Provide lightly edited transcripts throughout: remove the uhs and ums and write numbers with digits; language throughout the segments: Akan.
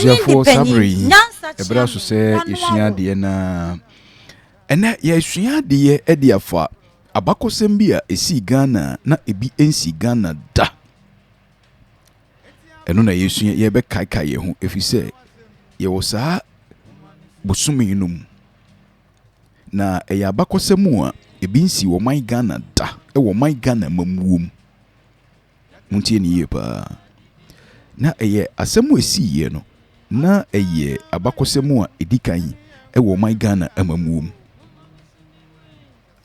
Therefore, Sabri, a brasso say, Ishia Diana, and that Yeshia dear Edia fa, Abako Sembia, a sea Ghana, not a BNC Ghana da. And on a Yeshia Yebe Kaikai, if you say, you was a Busumi num. Na a Yabako Semua, a BNC or my Ghana da, or my Ghana mum. Muntieni yepa. Na eye asemu esi ye no. Na eye abakosemu a edikan ewo my Ghana amamuom.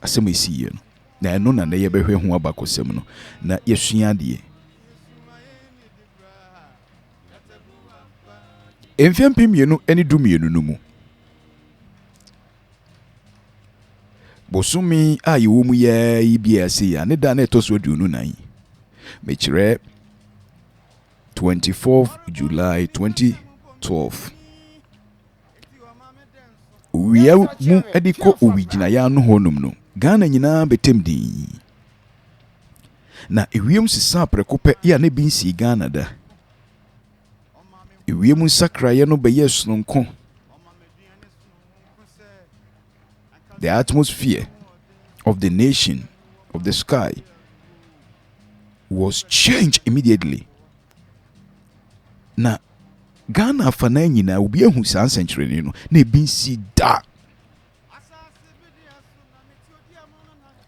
Asemu esi ye no. Na eno na ye behwe ho abakosem no. Na yesua de. Emfiampim ye no eni dumienu no mu. Bosumi a ye wo mu ye ibia se ya ne da na etoso aduonu nan. Mechire 24th July 2012. Uwiya mu ediko uwijina ya no honum no. Ghana nyina betemdi. Na ewiem sisa prekope ya ne binsi Ghana da. Ewiem sakra ye no beye sononko. The atmosphere of the nation, of the sky, was changed immediately. Na Ghana fana nyina obi ehu san century no na ebinsi da.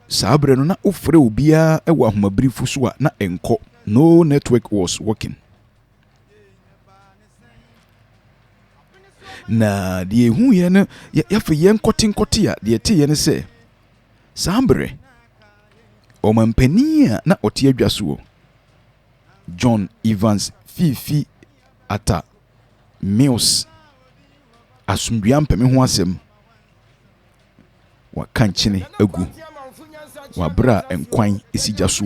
Sabre no na ofre obia ewa ahomabiri fuso a na enko. No network was working. Na de ehu ye no ya fe ye nkotinkote a de te ye ne se Sabre omampani a na ote adwaso John Evans Fifi Atta Mills asumdua mpeme ho asem wa kanchene agu wa bra enkwan esija so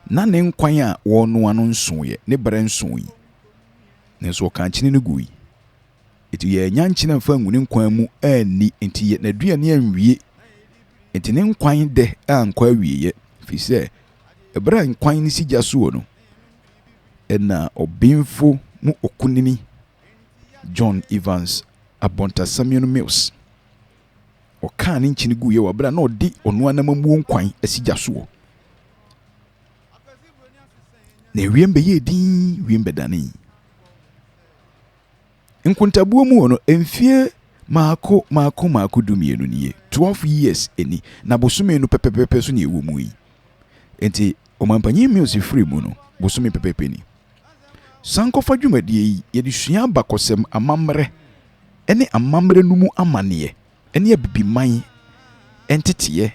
na ne nkwan a wono ano nsoye ne bra nsoyi ne so kanchene ne gui eti ye nyanchene mfa ngune nkwan mu ani enti ye na duane anwie enti ne nkwan de ankwa wieye fi se ebra nkwan ni sija so no ena obinfo mu okunini John Evans Abonta Samuel Mills o kan ni nchini guye wa bra na odi onu anamamu nkwan asija so na wiembe ye din wiembe dani nkuntabuo mu no emfie maako dumienu niye 12 years eni na bosume no pepepepe so ne ewo mu yi enti omampanyi Mills free mu no bosume pepepe ni SANKOFA dwumadie yi ye de sua bakosem amamre ene amamre numu amane ene abibiman entete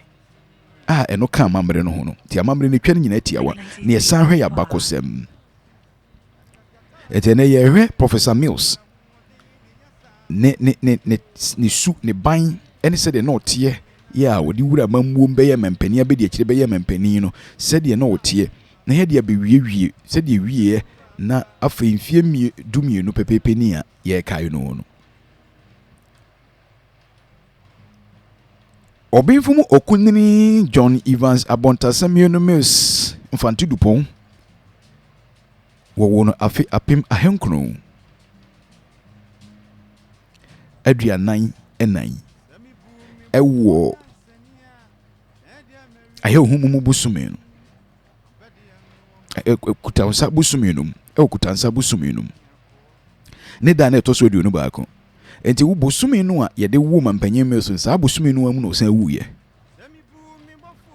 a eno ka amamre no ho no ti amamre ne twa nyina tiawa ne yesan hwe ya bakosem etene ye hwe Professor Mills ne su ne ban ene se de no tie ya wodi wura mamuom be ye mempani abedi akire be ye mempani no se de no tie na ye de abewie se de wie na afenfie dumienu pepepe ni a ye kai no obinfumu okunini John Evans Abonta Samuel Mills mfanti dupon wo no afi apim ahenkro aduanan enan ewo ayehumu busume no kutansa busume no kutansa busume no ne da na etoso aduonu baako enti wo busume no a ye de wo mampanye Mills sa busume no amu no san wuye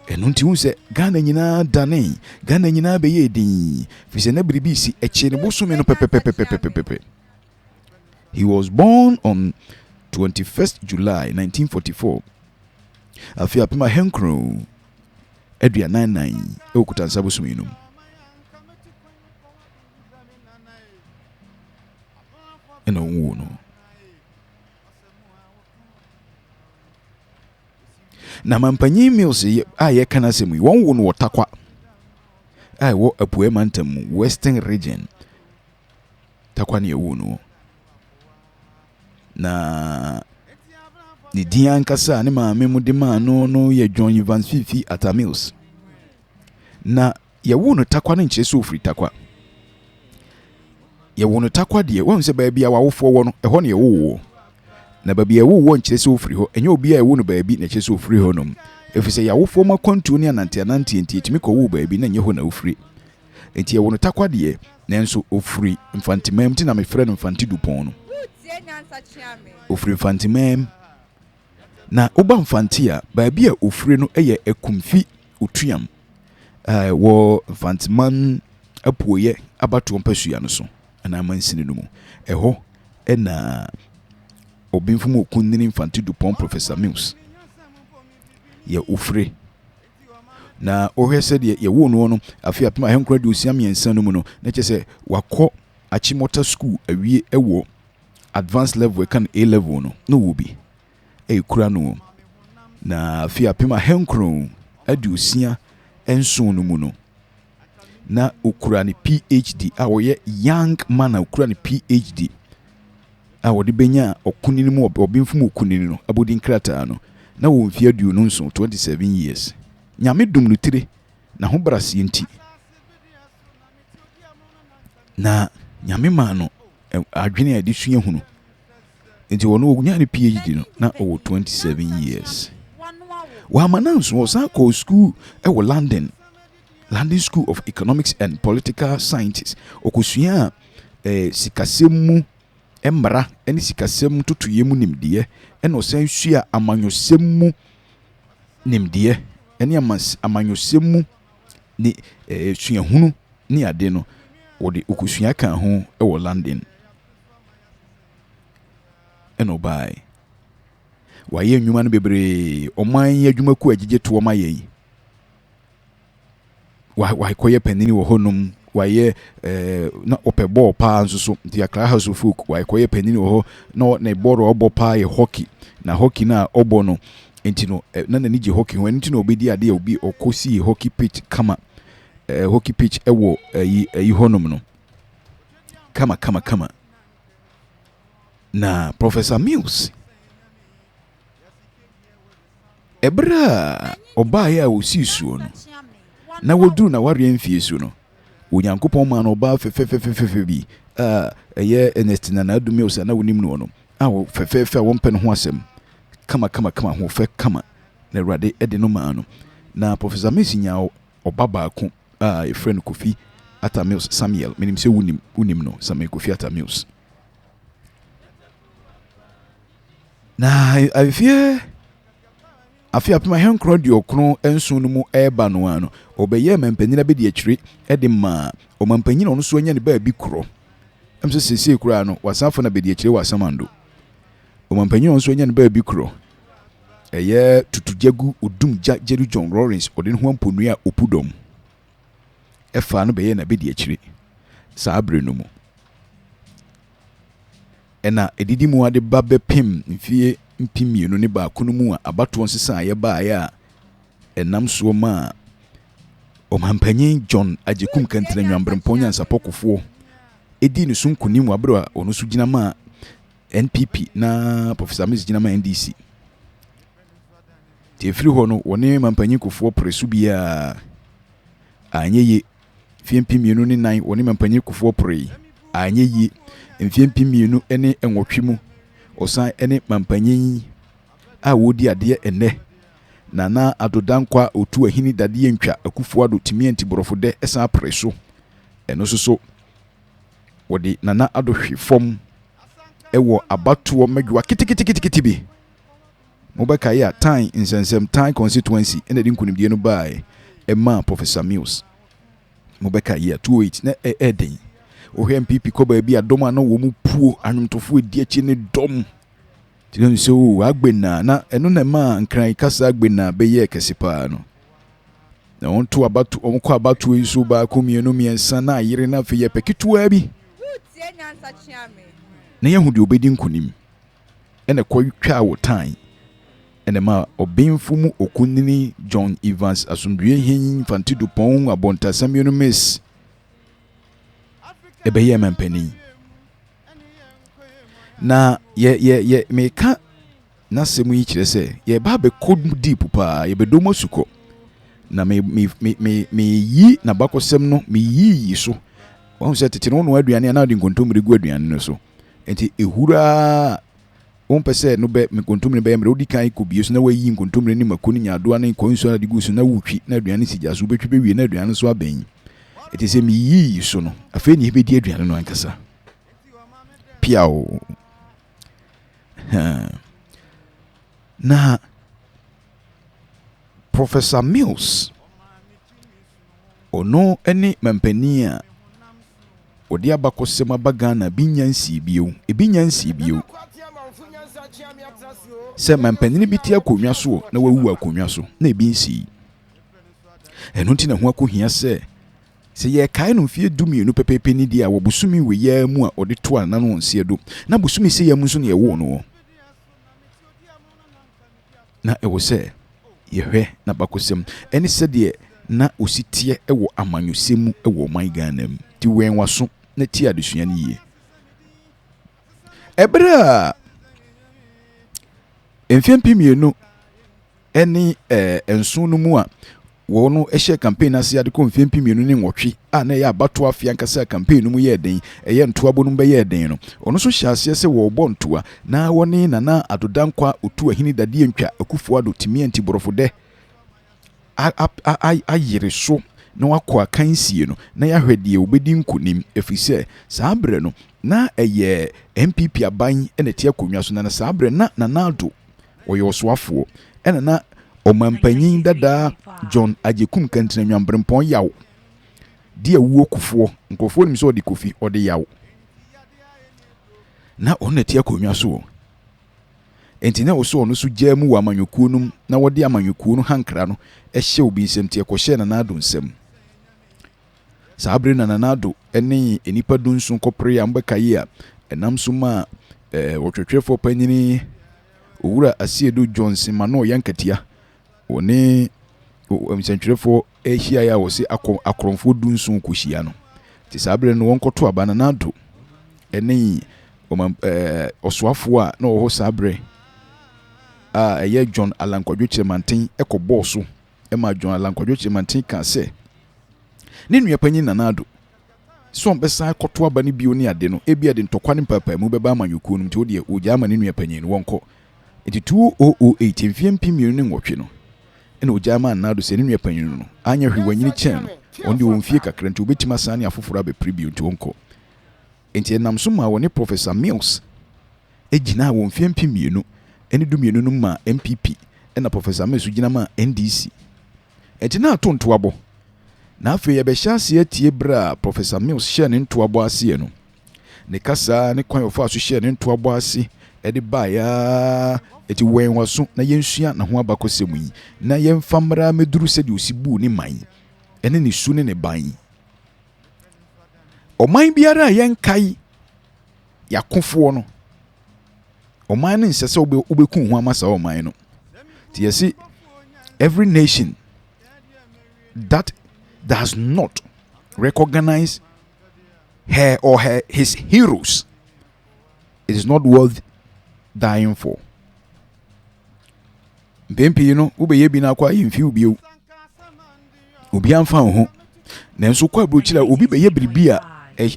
eno nti hu se Ghana nyina dane Ghana nyina be ye din fi se na bribi si eche ne busume no pepepepepepepe. He was born on 21st July 1944. Afia pima henkro edua 99 okutansa busume no eno wo no na mampanyi Mills a ye kana semu won wo no wotakwa ai wo apue mantam Western region takwa ne wo no na ni dian kasa ne maame mu de ma no ye John Evans Fifi Atta Mills na ye wo no takwa ne nche so ofri takwa ye wono takwa de won se baabi a wawofo wo no ɛhɔ ne ye wo na baabi a wo nkyere se ofiri hɔ enye obi a wo no baabi na kyere se ofiri hɔ nom efise ya wofo ma kwantu ne anante enti etimi kɔ wo baabi na nye hɔ na ofiri enti ye wono takwa de nanso ofiri mfantimam ti na me frɛ no mfantidupon no ofiri mfantimam na oba mfanti a baabi a ofiri no eye ekumfi otuam wo mfantiman apoye abatoɔ mpasua no so ana mansini no mu ɛhɔ ɛna obinfum okunni mfantidupon Professor Mills ye ofiri na ohwe se de ye wo no afi apema henkura de osia miensa no mu no na kyese wakɔ Achimota school awie ɛwɔ advanced level kan A level no wo bi kura no na afi apema henkuru ade osia enso no mu no na okura ni PhD a woyɛ young man a okura ni PhD a wode benya okunini mu obinfum okunini no abodin krata no na wo mfia du no nso 27 years nyame dum no tire na ho brase enti na nyame ma no adwene a de sua hunu enti wono ogunya ni PhD no na o 27 years wa mananso wo sa ko school wo London School of Economics and Political Sciences okosua sikasemu embra eni sikasemu tutuyemu nimdeɛ ɛna osan sua amanyosemu nimdeɛ eni amanyosemu ni sua hunu ni ade no wode okosua kan ho ɛwɔ London ɛna obai waye nnwuma no bebre oman yɛ adwuma ku agige to ma yɛ wa koye panini wo honum waye na opeball pa nso so the Accra House of Folk wa koye panini wo no na ball obo pa ye hockey na hockey na obo no enti no na na nije hockey ho enti no obedi ade obi okosi hockey pitch kama hockey pitch ewo yi honum no kama na Professor Mills ebra oba ya osi suo no na woduru na ware mfie su no onyankopɔn ma no ba fefefefefe bi eye Ernest na adumi osa na wonim no no awo fefefe won pɛ no ho asɛm kama ho fe kama na Awurade ede no ma no na Professor Messi nya obaba ko e friend Kofi Atta Mills Samuel menim sɛ wonim no Samuel Kofi Atta Mills na afi apema henkro de okro enso no mu eba no ano obeye mampanyina be de akire de ma o mampanyina no so anya ne ba bi kro emse sese kura no wasafo na be de akire wasamando o mampanyina no so anya ne ba bi kro eye tutujagu odum Jerry John Lawrence ode ne ho amponua opudom efa no be ye na be de akire saabre no mu ena edidi mu ade ba be pim mfie mpimienu ne ba kunu mu a abato nsesa ye ba ya enam so ma o mampanyin John ajekum kantra nwambrempon NYANSA pokofo edi ne sunkuni mu abro a ono so gina ma NPP na Professor Mills gina ma NDC te firi ho no woni mampanyin kofo presu bia anyeye fiempimienu ne nan woni mampanyin kofo pre anyeye mfiempimienu ene enwotwe mu osan ene mampanyin a wodi ade ene nana adodankwa otu ahini dade ntwa akufo ado timienti borofo de esan preso eno so wodi nana adohwe fom ewo abato medwa kitikiti bi mobeka ya time insensem time constituency ene din kunimdie no bae ema Professor Mills mobeka ya 28 na eden ohwe MPP ko ba bi adom ana wo mu puo anwomtofo edi achi ne dom tino so agbena na eno na ma nkran kasa agbena be ye kesipa no na onto abatu omko abatu isu ba ko mienu miensa na ayire na fe ye pekitua bi na yehu de obedi nkunim ene ko twa wo tan ene ma obinfumu okunini John Evans asundue hin fantidupon abonta samienu miss ebeye mampani na ye meka na semu yi kire se ye ba be kod deep pa ye be domo suko na me yi na bakosem no me yi so wɔn sɛ tete no no aduane na de nkontomire gu aduane no so enti ehura wɔn pɛ sɛ no bɛ nkontomire bɛ yɛmrɛ odi kan kɔ bie so na wayi nkontomire ne mako ne nyadoa ne kɔnso na de gu so na wutwi na aduane si gya so wobɛtwi bɛwie na aduane so abɛn enti sɛ miyi so no afei ne bɛdi aduane no ankasa piao na Professor Mills ono ene mampani a odi abakosem abagana binyansi bio ebinyansi bio se mampani bi ti akonwa so na wawu akonwa so na ebinsi eno nti na ho akohia se ye kai no fie dumienu pepepe ni dia wo busumi we ya mu a odi to ana no nse do na busumi se ya mu so na ye wo no na ewo se yehwe na bakosem eni se de na ositie ewo amanyosemu ewo man Ghana mu ti wen waso na ti adesua ne yie ebra enfempi mienu eni enso no mu a wo no ehye campaign ase ade ko enfempi mienu ne nwotwe a na ya abato afia nkasa campaign no mu ye den eye ntoabo no be ye den no ono so hye ase se wo bo ntoa na woni nana adodankwa otu ahini dade ntwa akufo ado timi antiborofo de ayere so na wakɔ akansie no na yahwɛdeɛ obedi nkonim efise saa bre no na ɛyɛ MPP aban ene tie akonwa so na saa bre na nanado ɔyɛ ɔsoafo ene na ɔmampanyin dada John Ajekum kantina nwambrempɔn yaw de awuo kufo nkofo nim so ɔde kofi ɔde yaw na ɔna tie akonwa so enti na oso ono so gya mu wa amanyokuo num na wode amanyokuo no hankra no ehye obi nsem tie kɔhye na nado nsem saabre na nanado ene enipa dunsun kopre ya mbakaye a enam so ma wotwetwefo panyini owura Asiedo Johnson ma no yankatia one omsentwerefo ehia ya wo se akromfo dunsun kohyia no ti saabre no wonkoto aba nanado ene osoafo a na wo saabre eye John Alankwadwo Chimantin ekɔbɔ so ema John Alankwadwo Chimantin ka se ne nua panyin nanado so mbesa kɔto aba ne bio ne ade no ebi ade ntɔkwa ne papa mu bɛba amanyokuo no nti ode ogya ama ne nua panyin no wɔnkɔ enti 2008 mfimpi mienu ne nwɔtwe no ene ogya ama nanado se ne nua panyin no anya hwi wanyini kyɛn no onde wonfie kakra nti obetima saa ne afoforo abɛpre bio nti wɔnkɔ enti enam so ma wɔ ne Professor Mills egina wɔ mfimpi mienu ene dumienu no ma MPP ena Professor Mills gina ma NDC enti na atonto abo na afi ye be hyase atie bra Professor Mills share ne nto abo ase no ne kasa ne kwan ofo aso share ne nto abo ase ede ba ya eti wen waso na yensua na ho abakosem yi na yemfamra meduru se de osibu ne man ene ne su ne ban oman biara yenkai yakofo no oman ne nsese obeku ho amasa oman no ti yesi every nation that does not recognize her or his heroes, it is not worth dying for. Mpempi no ubeye bi na kwa yimfi ubi obi amfa ho na nso kwa brochira obi beye biribi a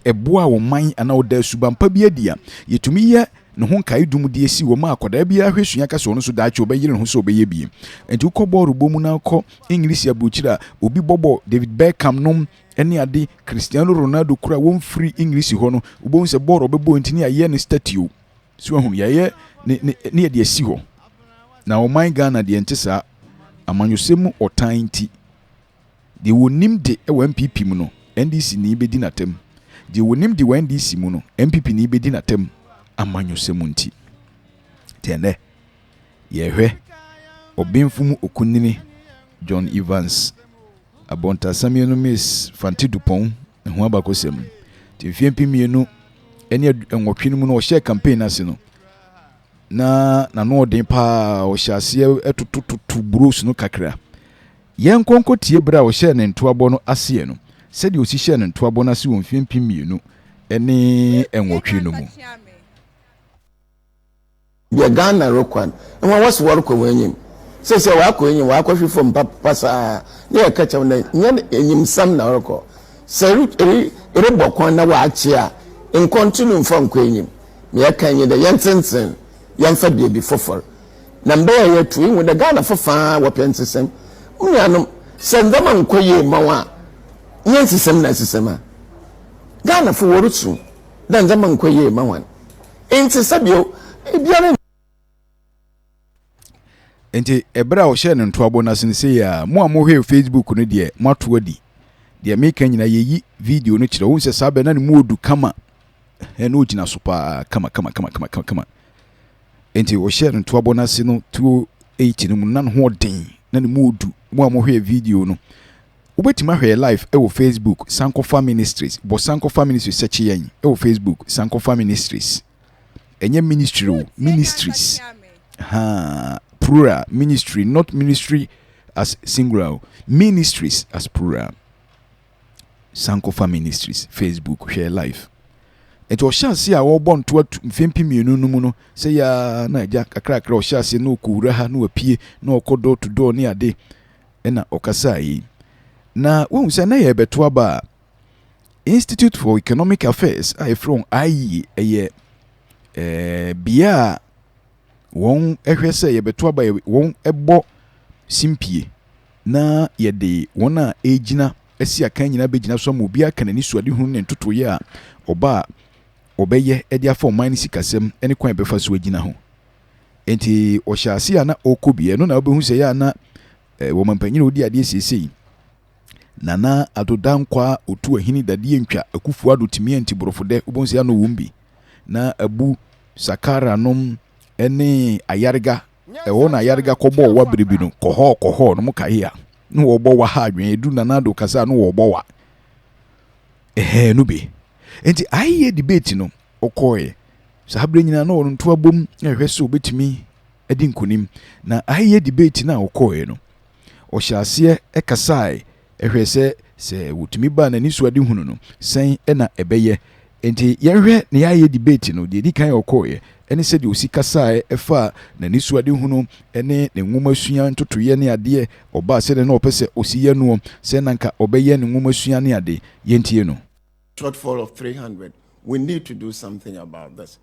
eboa wo man ana oda subampa bi adia yetumi ye no ho kai dum de esi wo ma akoda bi ahwesua ka so no so daache obeyire no so obeye bi enti ukɔbɔ rubo mu na akɔ English abrochira obi bɔbɔ David Beckham nom ene ade Cristiano Ronaldo kura won free English ho no ubon se bɔɔro bɛbɔ ntini aye ne statue so ahun ye ne de esi ho na o man Ghana de ntisa amanyosemu otan ti de wonim de ewa MPP mu no NDC ni bedi natem de wonim de wa NDC mu no MPP ni bedi natem amanyosemu nti tene yehwe obemfumu okunini John Evans abonta samienu Miss Fanti Dupont ho abakosem ti fiempi mienu ene enwotwe mu no o share campaign ase no na no den pa o hyase etototo bros no kakra yen konko tie bra o share ne ntoabo no ase no sedi o si share ne ntoabo no ase won fiempi mienu ene enwotwe no mu ya Ghana rokwan and was work when him says wa ko yin wa ko fifo mpapa sa na ya kacha na yin sam na roko sɛ ɛrebɔ kwan na waakye a nkɔntinu mfa nkɔ enyim me yɛka nye dɛ yɛntenten yɛmfa baabi foforɔ na mbɛyɛ yɛtu ihu dɛ Ghana fofa wɔpɛ nsesɛm nuanom sɛ ndɛma nkɔ yie ma wa nyɛ nsesɛm na nsesɛm a Ghana fo wɔretu dɛ ndɛma nkɔ yie ma wa enti sɛbio ebiara enti ebra o share nto abo na sense ya mo amohwe Facebook no de mo ato adi de meka nyina yeyi video no kire wo nse sabe na ne mu odu kama eno ogina so pa kama enti o share nto abo na se no 280 no mu na ho den na ne mu odu mo amohwe video no obetima hwe live e wo Facebook SANKOFA Ministries bo SANKOFA Ministries search yen e wo Facebook SANKOFA Ministries enye ministry ministries plural ministry, not ministry as singular, ministries as plural. SANKOFA Ministries Facebook share live. It was shall see our born to Fimpi no say ya na jack a crack or shall say no kuraha no appear no co door to door near day ena okasai. Na won't say na betwaba Institute for Economic Affairs I from IE a year bia won ehwese ye beto aba won ebo simpie na ye de won a ejina asi aka nyina begina so ma obi aka nani suade hu ne ntotoye a oba obeye e dia for mine sikasem ene kwan befa so agina ho enti o hyase ya na okobie no na obehu se ya na wo mampanyina odi ade sesei nana adodan kwa otu ahini dade ntwa akufu adotimi anti borofode obonse ya no wumbi na abu sakara nom ene ayarga wona ayarga kobo wa biribi no koho no mukahia no wo bo wa ha adwen edu nanado kasa no wo bo wa no be enti aye debate no okoye sahabre nyina no no nto abom na hwese obetimi edi nkonim na aye debate na okoye no o hyase ekasai ehwese se wotumi ba na nisuade hunu no sen na ebeye enti yehwe na aye debate no de di kan okoye ene se de osikasa efa na nisuade hunu ene ne nwoma sua ntotoye ne ade oba se de na opese osiye no se nanka obeye ne nwoma sua ne ade yentie no shortfall of 300. We need to do something about this.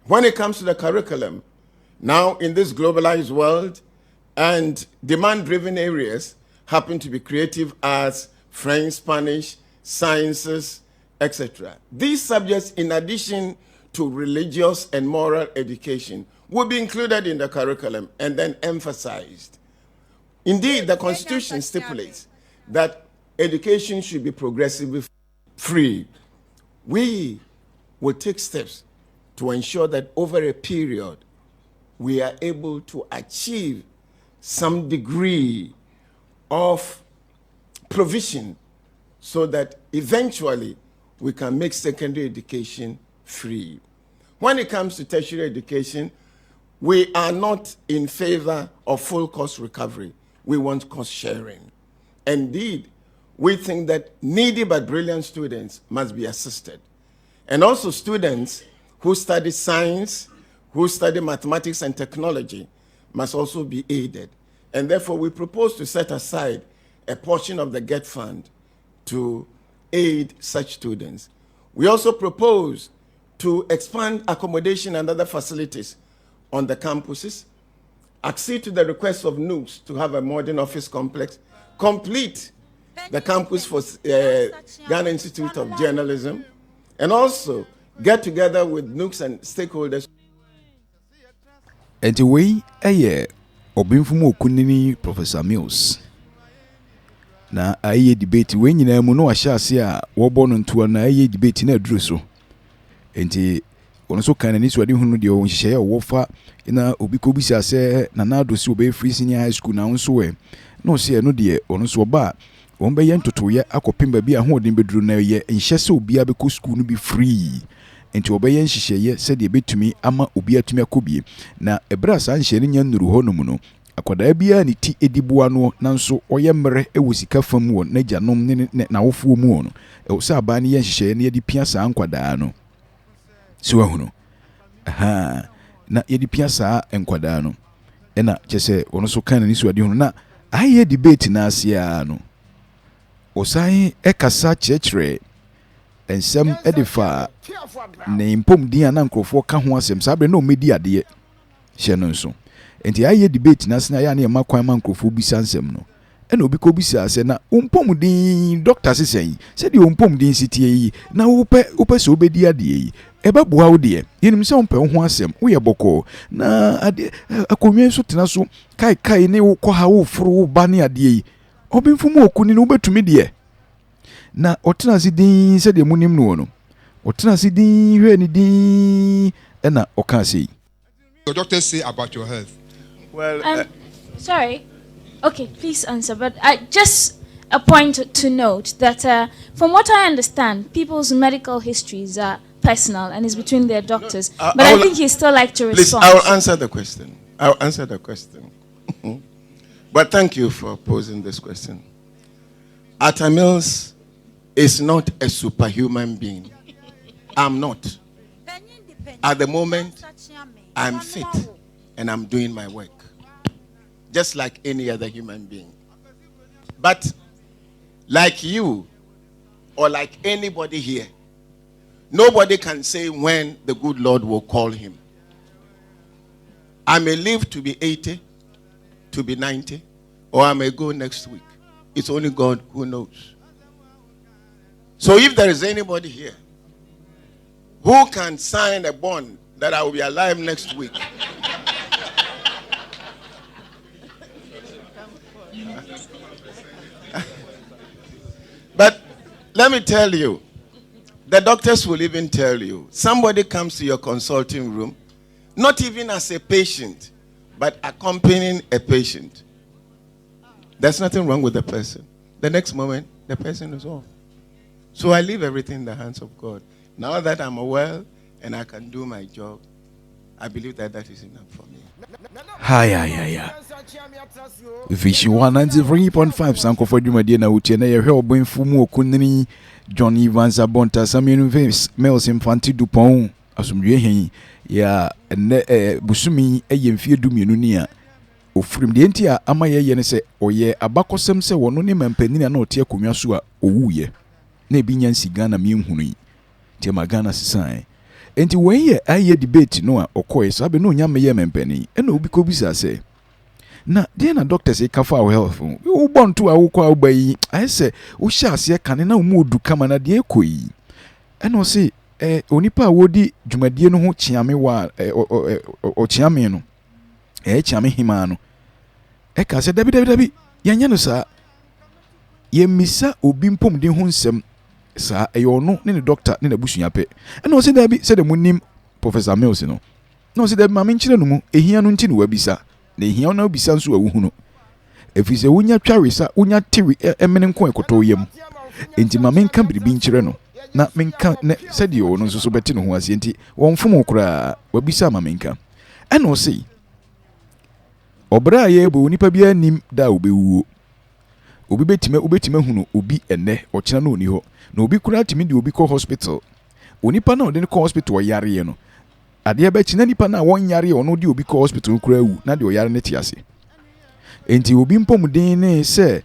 When it comes to the curriculum, now in this globalized world and demand-driven areas happen to be creative arts, French, Spanish, sciences, etc. These subjects, in addition to religious and moral education, will be included in the curriculum and then emphasized. Indeed, the Constitution stipulates that education should be progressively free. We will take steps to ensure that over a period we are able to achieve some degree of provision so that eventually we can make secondary education free. When it comes to tertiary education, we are not in favor of full cost recovery. We want cost sharing. Indeed, we think that needy but brilliant students must be assisted. And also students who study science, who study mathematics and technology must also be aided. And therefore, we propose to set aside a portion of the GET fund to aid such students. We also propose to expand accommodation and other facilities on the campuses, accede to the request of NUCS to have a modern office complex, complete the campus for Ghana Institute of Journalism, and also get together with NUCS and stakeholders. And the way obinfumu okunini Professor Mills na aye debate we nyina mu no ahyase a wo bono nto na aye debate na aduru so enti ono so kan ni so ade hunu de o nhye wo fa na obi ko bisa se na na do si obe free senior high school na nso we no se no de ono so ba won be ye ntotoye akopem ba bi a ho odin beduru na ye nhye se obi abeko school no bi free enti obe ye nhye se de betumi ama obi atumi akobie na ebra sa nhye ne nya nuru ho no mu no akoda bia ni ti ediboa no nanso oyemre ewosika fam wo na gyanom ne na wofuo mu no e so aba ne ye nhye ne ye di pia sa ankwada no so ahunu na ye di pia sa ankwada no e na kyese ono so kan ni so ade hunu na aye debate na asia no Osai ekasa kyerɛkyerɛ ensɛm edifa ne mpom din ana nkrofo ka ho asɛm sabre na omedi ade hye no nso enti aye debate na sena ya na ma kwan ma nkrofo bisa nsɛm no ɛna obi ko bisa sɛ na mpom din doctor sesɛn sɛ de mpom din sitie yi na wopɛ so obedi ade yi eba boa wo de yenim sɛ wompɛ ho asɛm woyɛ bɔkɔ na ade akonwen so tena so kai ne wo kɔ ha wo foro wo ba ne ade yi obinfumu okuni no betumi de na otena si din sɛ de munim no otena si din hwɛ ni din ɛna ɔka sei. Your doctors say about your health. Well, sorry. Okay, please answer. But just a point to note that from what I understand, people's medical histories are personal and is between their doctors. But I think he still like to respond. Please, I will answer the question. I'll answer the question. But thank you for posing this question. Atta Mills is not a superhuman being. I'm not. At the moment, I'm fit and I'm doing my work. Just like any other human being. But like you or like anybody here, nobody can say when the good Lord will call him. I may live to be 80, to be 90, or I may go next week. It's only God who knows. So if there is anybody here who can sign a bond that I will be alive next week, but let me tell you, the doctors will even tell you, somebody comes to your consulting room, not even as a patient, but accompanying a patient. There's nothing wrong with the person. The next moment, the person is off. So I leave everything in the hands of God. Now that I'm well and I can do my job, I believe that that is enough for me. Hi. Vision 193.5 SANKOFA dwumadie na wotie na yɛhwɛ ɔbɛnfu mu okunini John Evans Abonta Samuel Mills Infante Dupont asomdwe hen ya busumi mfie dumienu ni a ofurim de enti a ama ye ne sɛ ɔyɛ abakɔsɛm sɛ wɔno ne mampanini na ɔte akonwa so a owuye na ebi nyansi Ghana mienhunu yi tie magana sesan enti wɔyɛ aye debate no a ɔkɔe sabe no nya meyɛ mampani ɛna obi ko bisa sɛ na de na doctors e kafa our health wo bonto a wo kwa wo bayi aye sɛ wo hya ase kane na wo mu odu kama na de ekoyi ɛna o se onipa a wodi dwumadie no ho kyiame wa o kyiame no kyiame hima no ka sɛ dabi yanya no saa yemisa obi mpom de ho nsɛm saa ono ne doctor ne na busua pɛ ɛna o se dabi sɛ de munim Professor Mills no na o se dabi ma me nkyere no mu ehia no nti ne wabisa na ehia na obisa nso awu hu no efi sɛ wonya twawesa wonya tiri emene nko ekoto yam enti ma me nka biribi nkyere no na menka ne sɛde o no nso so bɛte no ho ase enti wɔmfom kora wabisa ma menka ɛna o sei obra ye bo nipa bia nim da obewuo obi betima hunu obi enne ɔkyena na oni hɔ na obi kura timi de obi kɔ hospital onipa na ɔde ne kɔ hospital ɔyare no ade ba kyina nipa na wɔn yare ɔno de obi kɔ hospital kura wu na de ɔyare ne te ase enti obi mpomden ne sɛ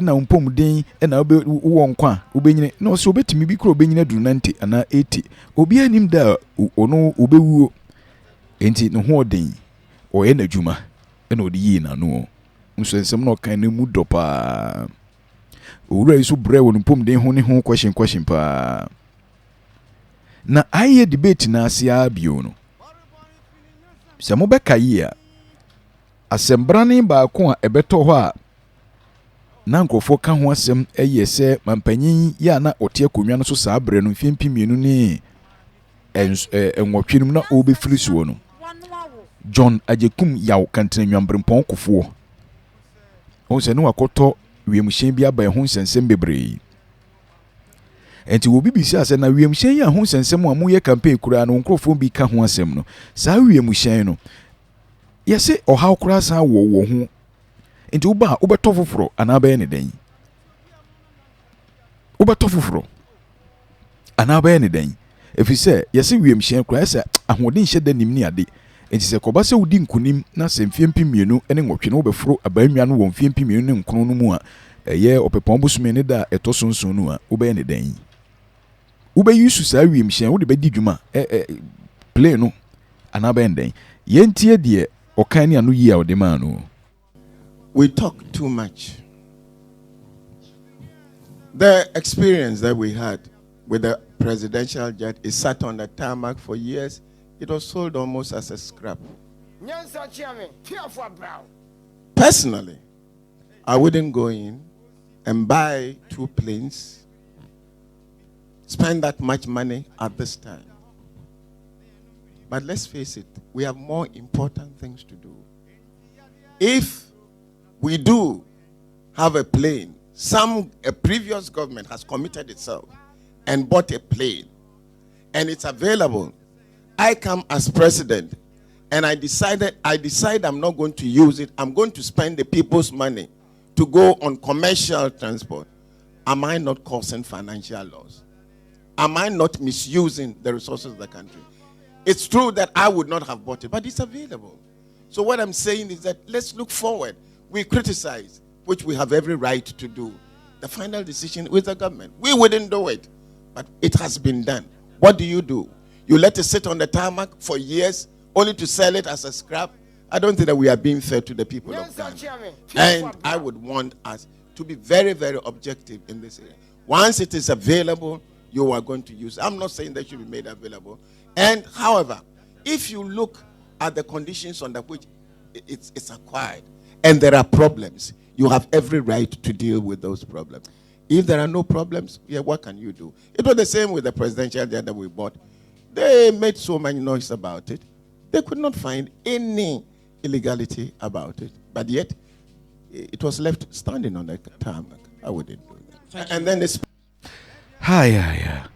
na mpomden na wo nkwa obenyine na ɔsɛ obetimi bi kura obenyine duru 90 ana 80 obi anim da ɔno obewuo enti ne ho ɔden ɔyɛ na dwuma na ɔde yi na no nso nsɛm na ɔkan ne mu dɔ paa owura yi so brɛ wɔ mpomden ho ne ho question paa na aye debate na asia bio no sɛ mo bɛka yi a asɛmbrane baako a ɛbɛtɔ hɔ a na nkrofo ka ho asɛm ɛyɛ sɛ mampanyin ya na ɔte akonwa no so saa brɛ no mfimpimienu ne enwɔtwenum na obɛfiri so no John Ajekum yaw kantena nwambrempɔn kofoɔ o sɛ no akɔtɔ wiemhyɛn bi aba ho nsɛnsɛm bebree enti wo bibisi asɛ na wiemhyɛn ya ho nsɛnsɛm a mo yɛ campaign kura no nkrofo bi ka ho asɛm no saa wiemhyɛn no yɛse ɔhaw kura saa wɔ ho enti wo ba wobɛtɔ foforo ana bɛyɛ ne dan wobɛtɔ foforo ana bɛyɛ ne dan efi sɛ yɛse wiemhyɛn kura sɛ ahoɔden hyɛ da nim ni ade enti sɛ kɔba sɛ wodi nkunim na sɛ mfiempimienu ne nwɔtwe no wobɛforo abanwa no wɔ mfiempimienu ne nkrono no mu a ɛyɛ ɔpepɔn bosome ne da ɛtɔ so nson no a wobɛyɛ ne dan wobɛyi su saa wiemhyɛn wode bɛdi dwuma play no anaa bɛyɛ ne dan yɛntie deɛ ɔkan ne ano yi a ɔde maa no. We talk too much. The experience that we had with the presidential jet, it sat on the tarmac for years. It was sold almost as a scrap. Personally, I wouldn't go in and buy 2 planes, spend that much money at this time. But let's face it, we have more important things to do. If we do have a plane, a previous government has committed itself and bought a plane, and it's available. I come as president, and I decide I'm not going to use it. I'm going to spend the people's money to go on commercial transport. Am I not causing financial loss? Am I not misusing the resources of the country? It's true that I would not have bought it, but it's available. So what I'm saying is that let's look forward. We criticize, which we have every right to do. The final decision with the government. We wouldn't do it, but it has been done. What do? You let it sit on the tarmac for years, only to sell it as a scrap. I don't think that we are being fair to the people of Ghana. And I would want us to be very, very objective in this area. Once it is available, you are going to use it. I'm not saying that should be made available. And however, if you look at the conditions under which it's acquired, and there are problems, you have every right to deal with those problems. If there are no problems, what can you do? It was the same with the presidential jet that we bought. They made so much noise about it. They could not find any illegality about it. But yet, it was left standing on the tarmac. I wouldn't do that. And then this. Hi.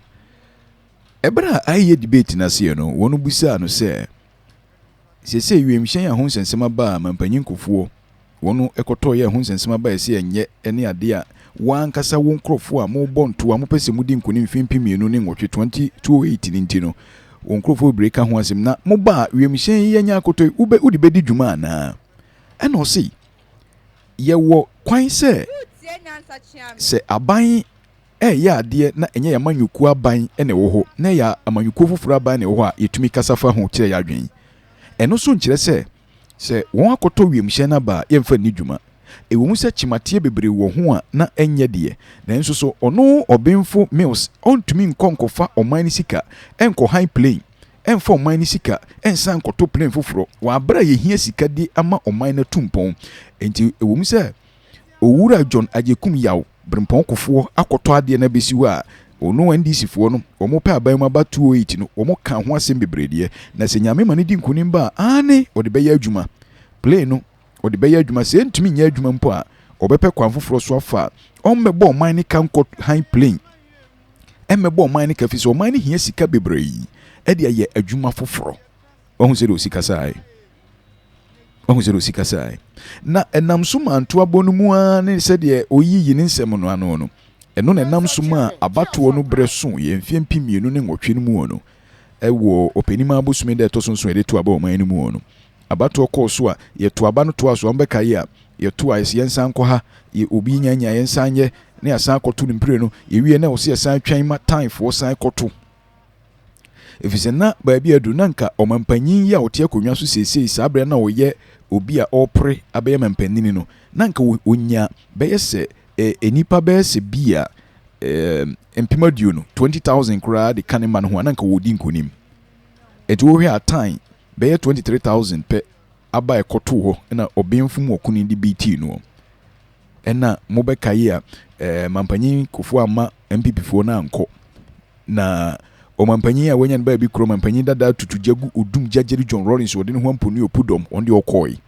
Ebra aye debate na se no wonu busa no se wiemhyɛn a ho nsensema ba mampanyin kofuo wonu ekoto ye ho nsensema ba ese enye ene ade a wankasa won krofo a mo bonto a mo pese mudi nkoni mfimpi mienu ne nwotwe 2028 ni ntino won krofo breka ho asem na mo ba wiemhyɛn ye nya akoto udi bedi dwuma na eno se ye wo kwan se aban ya ade na enye ya manyuku aban ene wo ho na ya amanyuku fufuru aban ne wo a yetumi kasafa ho kire ya dwen eno so nkire se won akoto wiemhyɛ na ba yemfa ni dwuma ewo mu se chimatie bebre wo ho a na enye de na enso so ono obenfo mills ontumi nkonkofa oman ni sika enko high plane emfa oman ni sika ensan koto plane fufuro wa abra ye hia sika di ama oman na tumpon enti ewo mu se owura John Ajekum yaw brempon kofuo akoto ade na besiwa ono NDC fo no omo pe aban ma ba 208 no omo ka ho asem bebrede na se nyame ma ne di nkunim ba ane ode be ya adwuma play no ode be ya adwuma se ntumi nya adwuma mpo a obepe kwan foforo so afa ommebo man ne kan ko high plane emmebo man ne ka fi so man ne hia sika bebree e de ye adwuma foforo ohun se do sika sai na enam so manto abonu mu a ne se de oyiyi ne nsem no ano no eno na enam so ma abato no breso ye mfiempi mienu ne nwotwe no mu no ewo openima abosume de to sonso ede to aba o man no mu no abato ko so a ye to aba no to aso mbeka ye a ye to a ye nsan ko ha ye obi nyanya ye nsan ye ne asan koto ne mpire no ye wie na wo se san twan ma time for san koto efise na ba bia du nanka omampanyin ya ote akonwa so sesei sabre na wo ye obi a opre abaye mampanini no nanka onya beyese enipa beyese bia empimadu no 20,000 kura de kanema no ho nanka wodi nkonim etu wo hwe atan beye 23,000 pe aba ekoto ho na obenfu mu okuni di BT no ena mobeka ye a mampanyin kofu ama MPP fo na anko na omampanyin a wenyan ba bi kro mampanyin dada tutujagu odum jajeri John Rollins wode ne ho amponi opudom onde okoi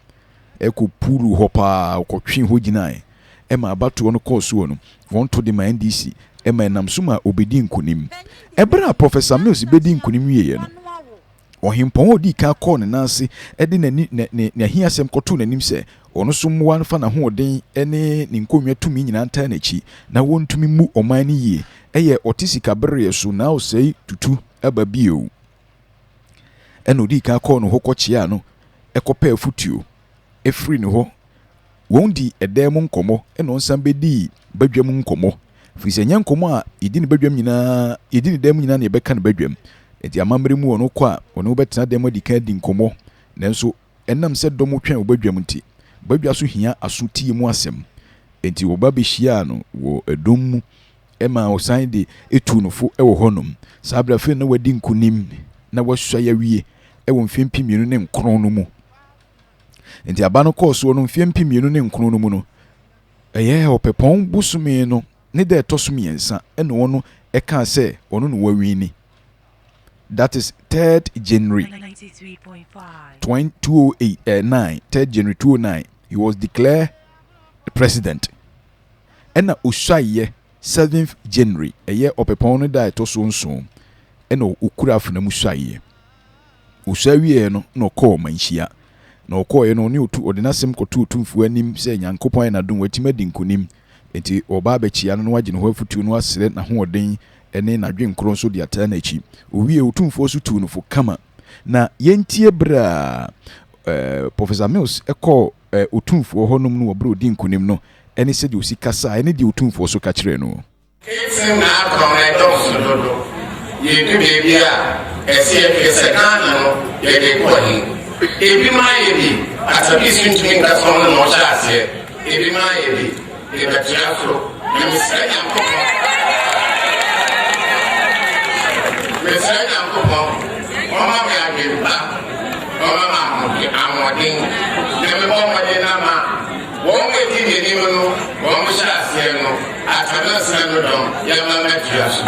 eko puru hopa okotwe ho ginae ema abato no koso no won to de ma NDC ema namsuma obedi nkonim ebra Professor Mills bedi nkonim ye no ohimpon odi ka call ne nanse ede na hiasem koto nanim se ono so mwa nfa na ho den ene ne nkonwa tumi nyina nta na chi na wontumi mu oman ne yie eye otisika bere so na osei tutu aba bio eno odi ka call no hokochia no ekopa afutuo efri ne ho won di edem nkomo eno nsan bedi badwam nkomo fi se nyen nkomo a yedi ne badwam nyina yedi ne dem nyina ne beka ne badwam enti amamre mu wono kwa wono betena dem adi ka di nkomo nanso enam se dom twen badwam nti badwa so hia asotie mu asem enti wo ba be hia no wo edom mu ema osan de etu no fo ewo honom sabra fe na wadi nkunim na wahwa ya wie ewo mfempi mienu ne nkron no mu enti aba no course wo no mfempi mienu ne nkron no mu no eye opepon busumi no ne de tosumi ensa ene wono eka se wono no wawini. That is 3rd January 2009. 3rd January 2009 he was declared president. Ena oshaye 7th January eye opepon no da to so nso ena okura afuna mu shaye oshawie no no call manhia na okoye no ne otu odinasem kotu otumfu anim se nyankopon na dum watima dinkunim enti oba abechia no wagye no afutu no asere na hoɔden ene na dwenkro nso de ata na achi owie otumfu so tu no fo kama na yentie bra Professor Mills ekɔ otumfu honom no obro dinkunim no ene se de osikasa ene de otumfu so ka kire no Kesi na akɔmɛ dɔnso dodo yedu beebi a ɛsi ɛfɛ Ghana no yɛde kɔ hin ebi ma yɛ bi atabi suntumi nkasa ɔno na ɔhyɛ aseɛ ebi ma yɛ bi yɛbɛtua so na mesrɛ Nyankopɔn ɔma me adwempa ɔma ma ahoɔden na mebɔ mmɔden na ma wɔn wɔdi n'anim no wɔn hyɛ aseɛ no atanasɛ no dɔm yɛma matua so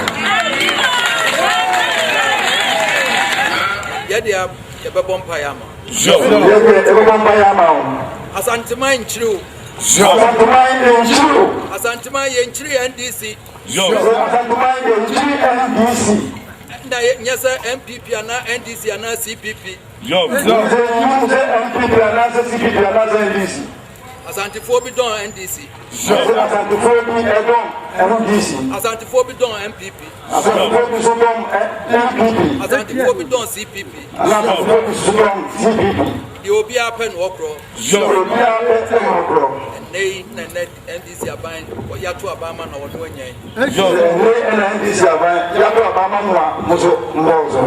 yɛde yɛbɛbɔ mpaeɛ ama Asantuma nkyiriw Asantuma yɛnkyiri NDC na nyɛsɛ MPP ana NDC ana CPP Asantifo bi don NDC Asantifo bi don MPP Asantifo bi don CPP the obi happen okro nei na NDC aban yato abama na wono anyan NDC aban yato abama no muso mbozo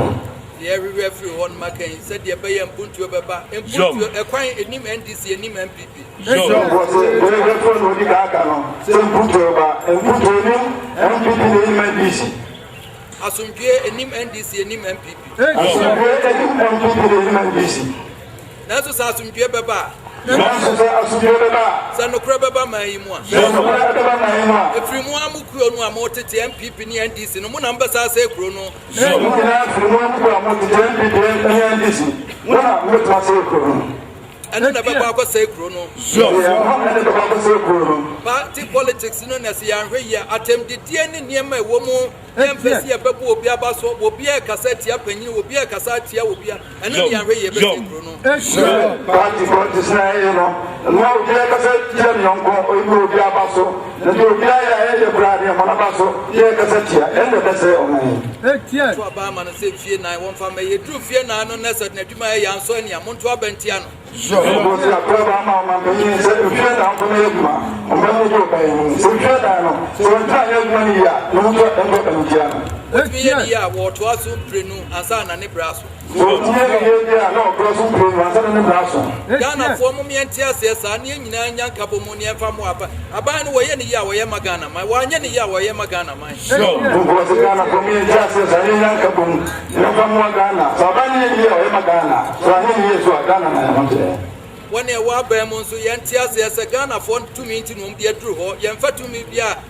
every referee on makan said the be mpuntu beba mpuntu ekwan enim NDC enim MPP asumdwe enim NDC enim MPP naso sa asumdwe beba sanokura beba mayimu a efiri mu amukuro no amotete MPP ni NDC no mu na mbesa sa ekuro no and na beba ko sa ekuro no party politics no na se yanhwe ya atemdidie ne niema ewo mu empesi e bebo obi abaso obi e kasati apanyin obi e kasati obi ene ne yanhwe ye bebe ekuro no party politics na ye no na obi e kasati nyonko obi abaso na obi ya ye brade mo na baso ye kasati ene bese omo etia to aba ma na se fie na won fa me ye dru fie na no na se na dwuma ye yanso ne amonto abantia no Ghana for Mumiantia says, I need Nyankabomuni and Famuapa. A band way any ya way Magana, my one any ya way Magana, my show. Ghana for me, just I need Yankabum, Yakamagana, so I need ya Magana, so I need you to Ghana. When a wabam so Yantia says a Ghana for 2 minutes in whom they drew, Yanfa to me,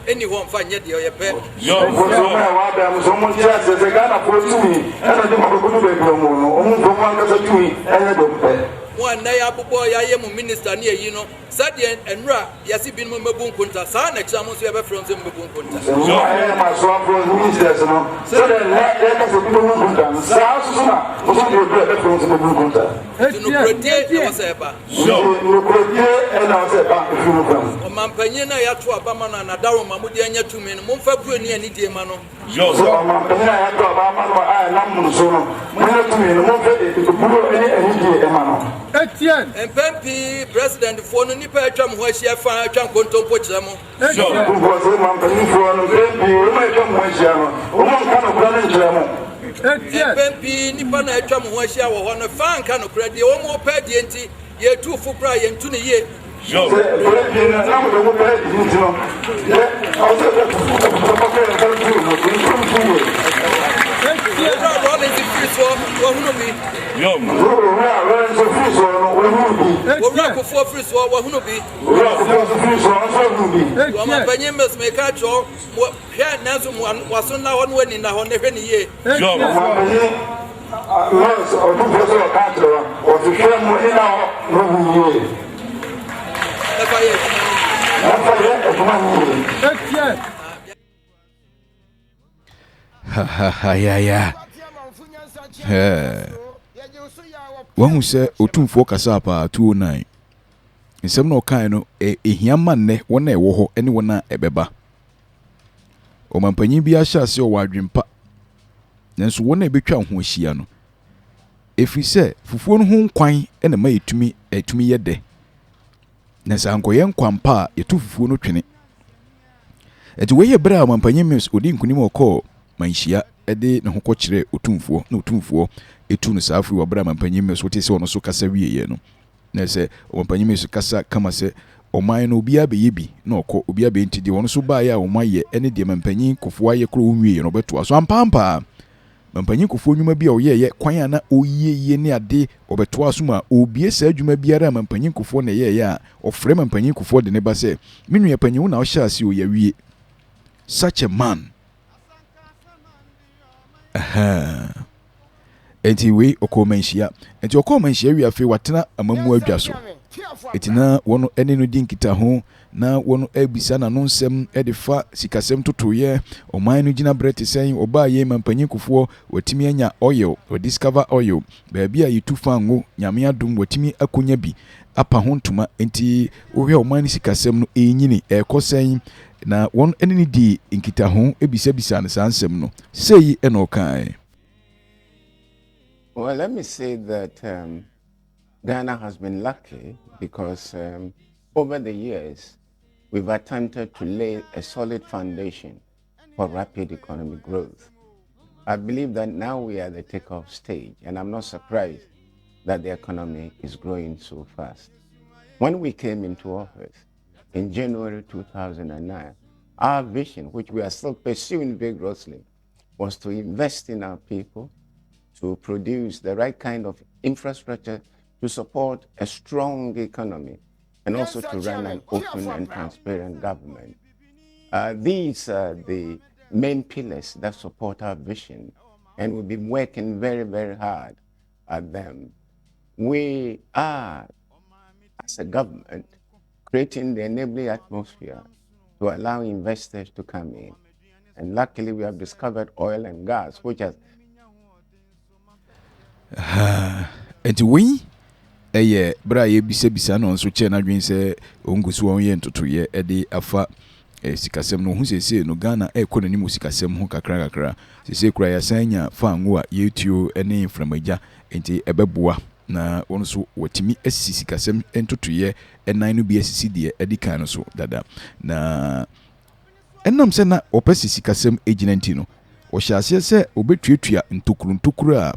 anyone find yet your pet. Wabam, someone just as a Ghana for 2 minutes, and I don't have a good baby, only for 1 as a 2 and I don't pay. One day, I am a minister near you know, Sadian and Ra, Yasi bin Mabun Kunta, San, examples you ever from the Mabun Kunta. So I am my swamp for ministers, so then let us a people who come Sasuna, who will be from the Mabun Kunta. No protect yourself. So, no protect and I'll say back if you come. Mampanyana Yatu Abama and Adaro Mamudiania to me, Mumfa Bruni and Idiamano. So, Mampanyana Yatu Abama, I am Namusono, Muna to me, Mumfa, to put any Emano. MPP president for no nipa atwa mo ahia fa atwa kontompo kyerɛ mo MPP nipa na atwa mo ahia wɔ hɔ no fa nka no kra de wo mo pɛ de enti ye tu fu kra ye ntu ne ye Wahu sɛ otumfoɔ kasa pa 209 nsɛm na ɔkae no ehia manne wɔn a ɛwɔ hɔ ɛne wɔn a ɛbɛba ɔmampanyin bi ahyɛ ase ɔwɔ adwempa nanso wɔn a ɛbɛtwa ho ahyia no ɛfiri sɛ fufuo no ho nkwan ɛna ma yɛtumi yɛ dɛ na sɛ ankɔyɛ nkwan pa a yɛto fufuo no twene ɛti wɔyɛ berɛ a ɔmampanyin mills ɔdi nkonim ɔkɔɔ manhyia ɛde ne ho kɔkyerɛ otumfoɔ na otumfoɔ etu no saa afiri wabra ɔmampanyin mills wote sɛ ɔno so kasa wieɛ no na sɛ ɔmampanyin mills kasa kama sɛ ɔman no obiara bɛyɛ bi na ɔkɔ obiara bɛnti deɛ ɔno so baeɛ a ɔman yɛ ɛne deɛ ɔmampanyin Kofoɔ ayɛ koro wieɛ no ɔbɛtoa so ampampaa ɔmampanyin Kofoɔ nnwuma bi a ɔyɛɛyɛ kwan a na ɔyie ne ade ɔbɛtoa so ma obie saa adwuma biara a ɔmampanyin Kofoɔ na ɛyɛɛyɛ a ɔfrɛ ɔmampanyin Kofoɔ de ne ba sɛ me nua panyin wo na ɔhyɛ ase ɔyɛ wie such a man enti wei ɔkɔɔmanhyia enti ɔkɔɔmanhyia wi afei watena amamu adwa so enti na wɔn ɛne no di nkitaho na wɔn abisa na no nsɛm ɛde fa sikasɛm totoyɛ ɔman no gyina brɛ te sɛn ɔbaa yɛ mampanyin Kofoɔ watimi anya oil or discover oil baabi a yɛtu fa ngo nyame adom watimi akonya bi apa ho ntoma enti wohwɛ ɔman no sikasɛm no ɛnyini ɛkɔ sɛn na wɔn ɛne ne di nkitaho ebisa ne saa nsɛm no sei ɛna ɔkae. Well, let me say that Ghana has been lucky because over the years, we've attempted to lay a solid foundation for rapid economic growth. I believe that now we are at the takeoff stage, and I'm not surprised that the economy is growing so fast. When we came into office in January 2009, our vision, which we are still pursuing vigorously, was to invest in our people, to produce the right kind of infrastructure to support a strong economy, and also to run an open and transparent government. These are the main pillars that support our vision, and we've been working very, very hard at them. We are, as a government, creating the enabling atmosphere to allow investors to come in. And luckily, we have discovered oil and gas, which has enti wei ɛyɛ bra yɛ bisa no nso kyɛ na dwen sɛ ongusu wɔn yɛ ntotoyɛ ɛde afa sikasɛm no ho sese no Ghana ɛkɔ n'anim sikasɛm ho kakra sese kura yɛ sanya fa ngo a yɛtuo ɛne mframagya enti ɛbɛboa na wɔn nso wɔtimi asisi sikasɛm ntotoyɛ ɛnan no bi asisi deɛ ɛdi kan no so dada na ɛnam sɛ na ɔpɛ sikasɛm egyina nti no ɔhyɛ aseɛ sɛ ɔbɛtuatua ntokuru a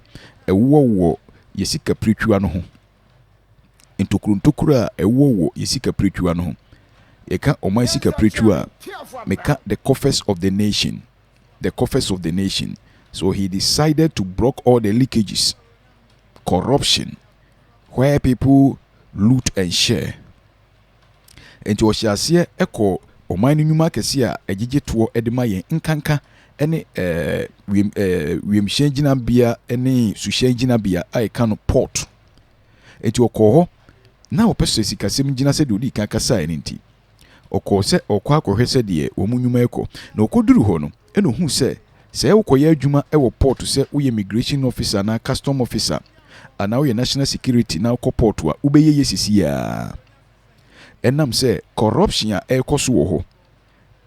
ɛwɔ yɛsika pritwa no ho ntokuru a ɛwɔ yɛsika pritwa no ho yɛka ɔman sika pritwa meka the coffers of the nation so he decided to block all the leakages, corruption, where people loot and share. Enti ɔhyɛ aseɛ ɛkɔ ɔman no nnwuma kɛse a ɛgyegye toɔ ɛde ma yɛn nkanka ɛne wiemhyɛn gyinabea ɛne suhyɛn gyinabea a ɛka no port. Enti ɔkɔ hɔ na ɔpɛ sɛ sikasɛm gyina sɛ deɛ ɔdi kan kasa ɛne nti ɔkɔ sɛ ɔkɔ akɔhwɛ sɛ deɛ wɔn nnwuma ɛkɔ na ɔkɔduru hɔ no ɛna ɔhu sɛ wokɔyɛ adwuma ɛwɔ port sɛ woyɛ immigration officer na custom officer ana woyɛ national security na wokɔ port a wobɛyɛ yɛ sisi a ɛnam sɛ corruption a ɛkɔ so wɔ hɔ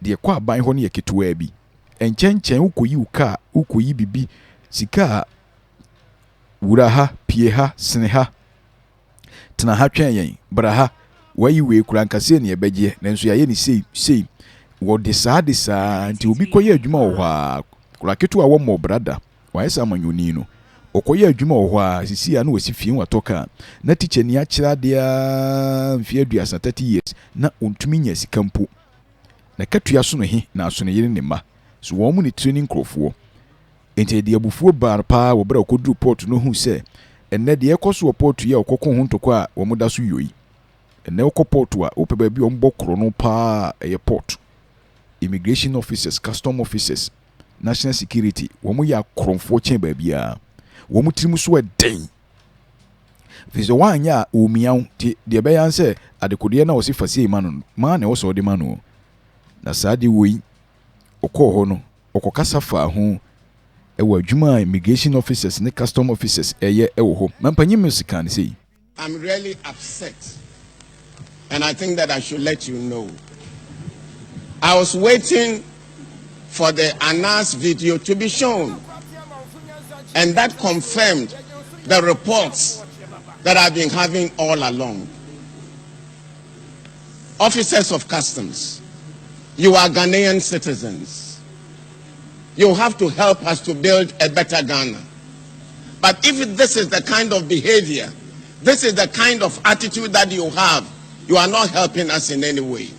deɛ kɔ aban hɔ no yɛ ketewa bi ɛnkyɛnkyɛn wokɔyi wo kaa wokɔyi bibi sika a wura ha pie ha sene ha tena ha twen yen braha wayi we kura nkase ne ebegye nanso ya ye ni sei wo de saa nti obi koye adwuma wo ha kura ketu a wo mo brada wa esa amanyoni no okoye adwuma wo ha sisi ya no wasi fie watoka na teacher ni akira de a mfie aduasa 30 years na ontumi nya sikampo na katua so no he na so ne yire ne ma so wo mu ni training krofo enti de abufuo bar pa wo bra okodru port no hu se enne de ekoso port ye okoko hu ntoko a wo mu da so yoyi enne okoport a wo pe ba bi wo mbokro no pa port immigration officers, custom officers, national security, womu ya kromfo chen babia. Womu trimu so den. Fizo wanya umiyaw ti de bayan se adekode na osi fase manu. Ma na oso de manu. Na sadi woi okọ no, okokasa fa ho ewa adwuma immigration officers ne custom officers eye ewo ho. Mampanyi music an say. I'm really upset. And I think that I should let you know. I was waiting for the Anas video to be shown. And that confirmed the reports that I've been having all along. Officers of customs, you are Ghanaian citizens. You have to help us to build a better Ghana. But if this is the kind of behavior, this is the kind of attitude that you have, you are not helping us in any way.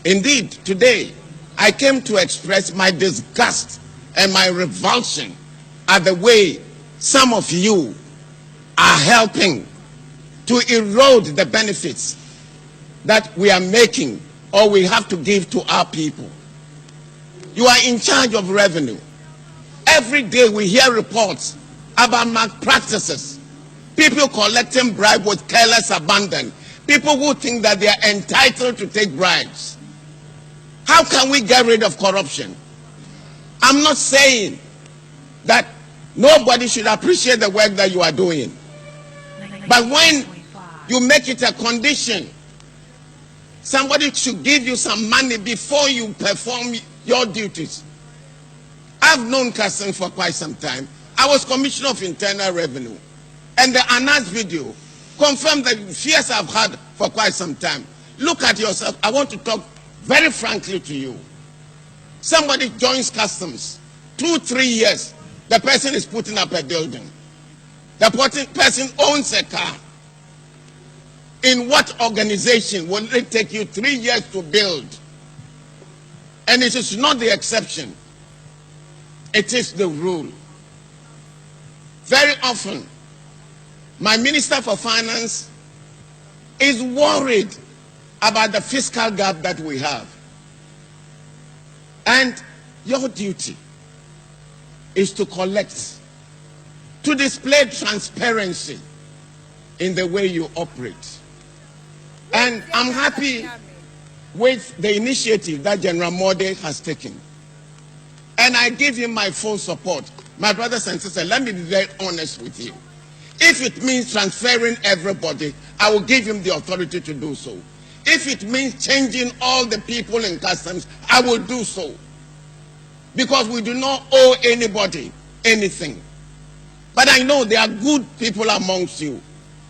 Indeed, today, I came to express my disgust and my revulsion at the way some of you are helping to erode the benefits that we are making or we have to give to our people. You are in charge of revenue. Every day we hear reports about malpractices, people collecting bribes with careless abandon, people who think that they are entitled to take bribes. How can we get rid of corruption? I'm not saying that nobody should appreciate the work that you are doing. But when you make it a condition, somebody should give you some money before you perform your duties. I've known Kwarteng for quite some time. I was Commissioner of Internal Revenue. And the Anas video confirmed the fears I've had for quite some time. Look at yourself. I want to talk very frankly to you. Somebody joins customs, 2-3 years, the person is putting up a building. The person owns a car. In what organization will it take you 3 years to build? And it is not the exception. It is the rule. Very often, my Minister for Finance is worried about the fiscal gap that we have. And your duty is to collect, to display transparency in the way you operate. And I'm happy with the initiative that General Mode has taken. And I give him my full support. My brothers and sisters, let me be very honest with you. If it means transferring everybody, I will give him the authority to do so. If it means changing all the people in customs, I will do so. Because we do not owe anybody anything. But I know there are good people amongst you.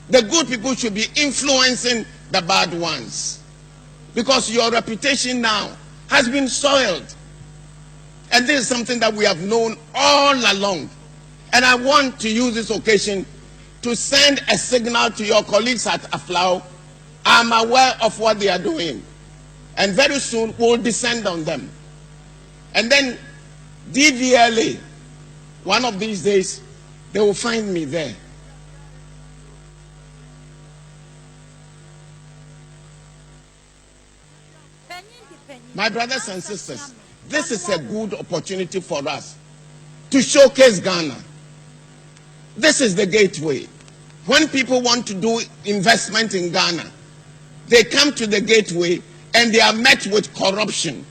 The good people should be influencing the bad ones. Because your reputation now has been soiled. And this is something that we have known all along. And I want to use this occasion to send a signal to your colleagues at Aflao. I'm aware of what they are doing. And very soon we'll descend on them. And then DVLA, one of these days, they will find me there. My brothers and sisters, this is a good opportunity for us to showcase Ghana. This is the gateway. When people want to do investment in Ghana, they come to the gateway and they are met with corruption.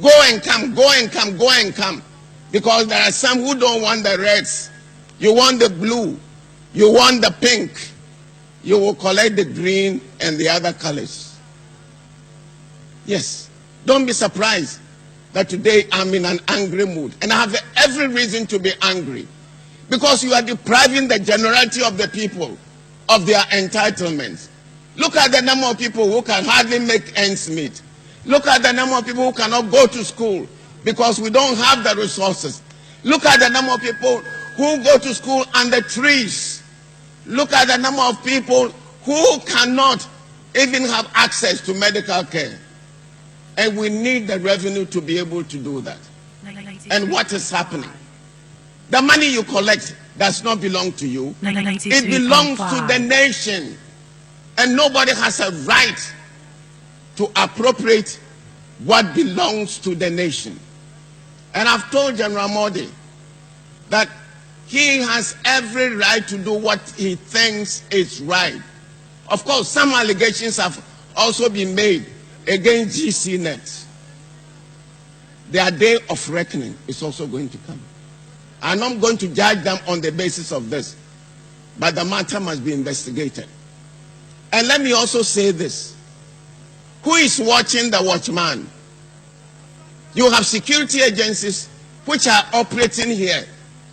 Go and come, go and come, go and come. Because there are some who don't want the reds. You want the blue. You want the pink. You will collect the green and the other colors. Yes. Don't be surprised that today I'm in an angry mood. And I have every reason to be angry. Because you are depriving the generality of the people of their entitlements. Look at the number of people who can hardly make ends meet. Look at the number of people who cannot go to school because we don't have the resources. Look at the number of people who go to school under trees. Look at the number of people who cannot even have access to medical care. And we need the revenue to be able to do that. And what is happening? The money you collect does not belong to you. It belongs to the nation. And nobody has a right to appropriate what belongs to the nation. And I've told General Modi that he has every right to do what he thinks is right. Of course, some allegations have also been made against GCNet. Their day of reckoning is also going to come. I'm not going to judge them on the basis of this, but the matter must be investigated. And let me also say this. Who is watching the watchman? You have security agencies which are operating here.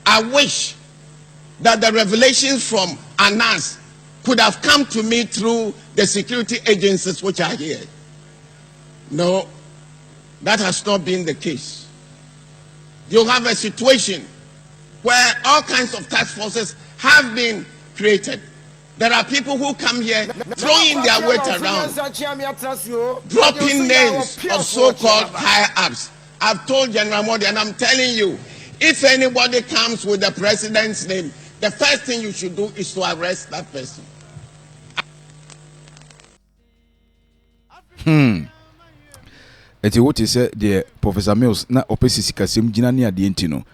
I wish that the revelations from Anas could have come to me through the security agencies which are here. No, that has not been the case. You have a situation where all kinds of task forces have been created. There are people who come here throwing their weight around, dropping names of so-called higher-ups. I've told General Modi, and I'm telling you, if anybody comes with the president's name, the first thing you should do is to arrest that person. Eti what is the Professor Mills na opesisi kasem gina ne ade ntino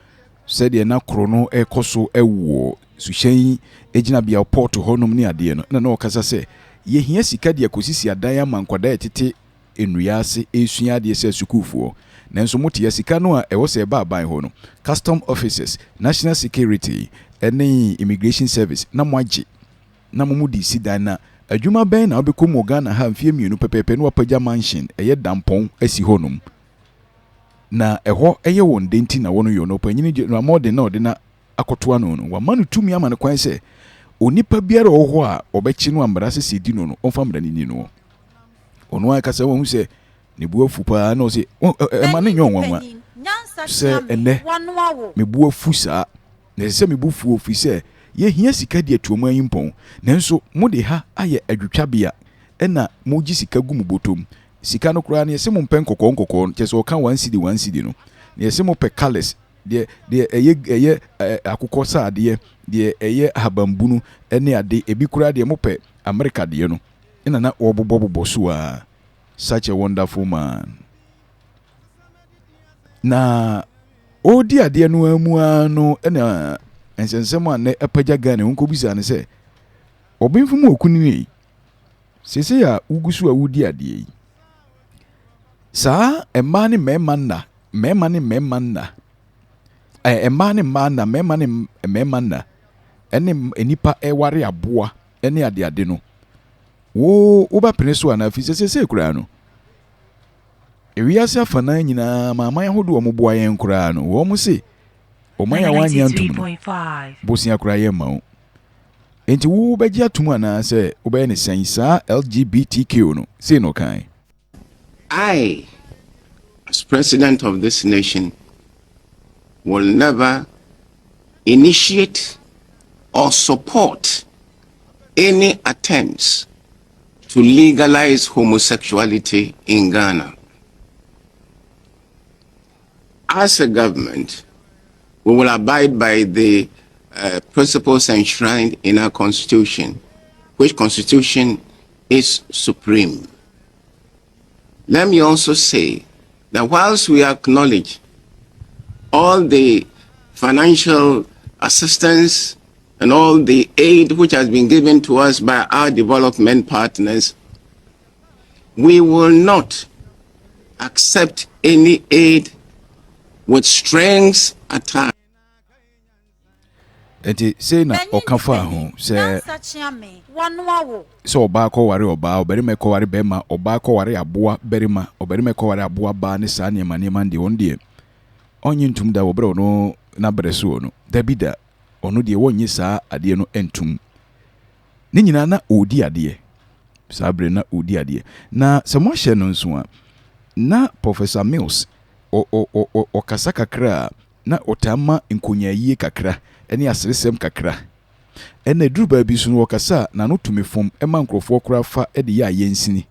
said the na krono ekoso ewo suhyen ejina bia port honum ne ade no na okasa se ye hia sika de akosisi adan amankwada etete enua ase esua ade se sukufuo nanso mote ya sika no a ewo se ba ban ho no custom officers, national security ene immigration service na moagye na momudi sidan na adwuma ben na obekom Ghana ha mfie mienu pepepe no wapaja mansion eye dampon asi honum na eho eye won denti na wono yo no panyini na modern na odena akotoa no no wa manu tumi ama ne kwan se onipa biara oho a obechi no ambra se sedi no no onfa mra ni no ono aka se wo hu se ne bu afu pa na o se ma ne nyon wanwa se ene me bu afu sa na se me bu fu ofi se ye hia sika de atuomu ayimpon nanso mo de ha aye adwutwabea ena mo gi sika gu mu botom sika no kura na yese mo mpen kokon kese o kan 1 cedi no na yese mo pe colors de eye akukọ saade de eye habambunu ene ade ebi kura de mo pe America de no ena na obobobo so a such a wonderful man na odi ade no amu ano ena ensensem a ne apaja Ghana wonko bisa ne se obinfu mu okuni ni sese ya ugusu a wudi ade yi sa emma ne mema nna ene enipa eware aboa ene ade no wo ba pene so ana afi sese kura no ewiase afana nyina mama yahodo wo boa yen kura no wo mu se o maya wanya ntum bosia kura ye ma o enti wo beji atum ana se wo be ne sensa LGBTQ no say no kan I, as president of this nation, will never initiate or support any attempts to legalize homosexuality in Ghana. As a government, we will abide by the principles enshrined in our constitution, which constitution is supreme. Let me also say that whilst we acknowledge all the financial assistance and all the aid which has been given to us by our development partners, we will not accept any aid with strings attached. Eti say na okafa ho say so oba ko ware oba oberima ko ware bema oba ko ware aboa berima oberima ko ware aboa ba ne sa ne mande wonde onyi ntum da obre no na breso no da bida ono de wonyi sa ade no entum ne nyina na odi ade sabre na odi ade na sɛ mo hye no nso a na Professor Mills o kasa kakra na otama nkonyayie kakra ene aseresem kakra ene duru ba bi so no kasa na no tumi fom ema nkrofo kora fa de ya yensini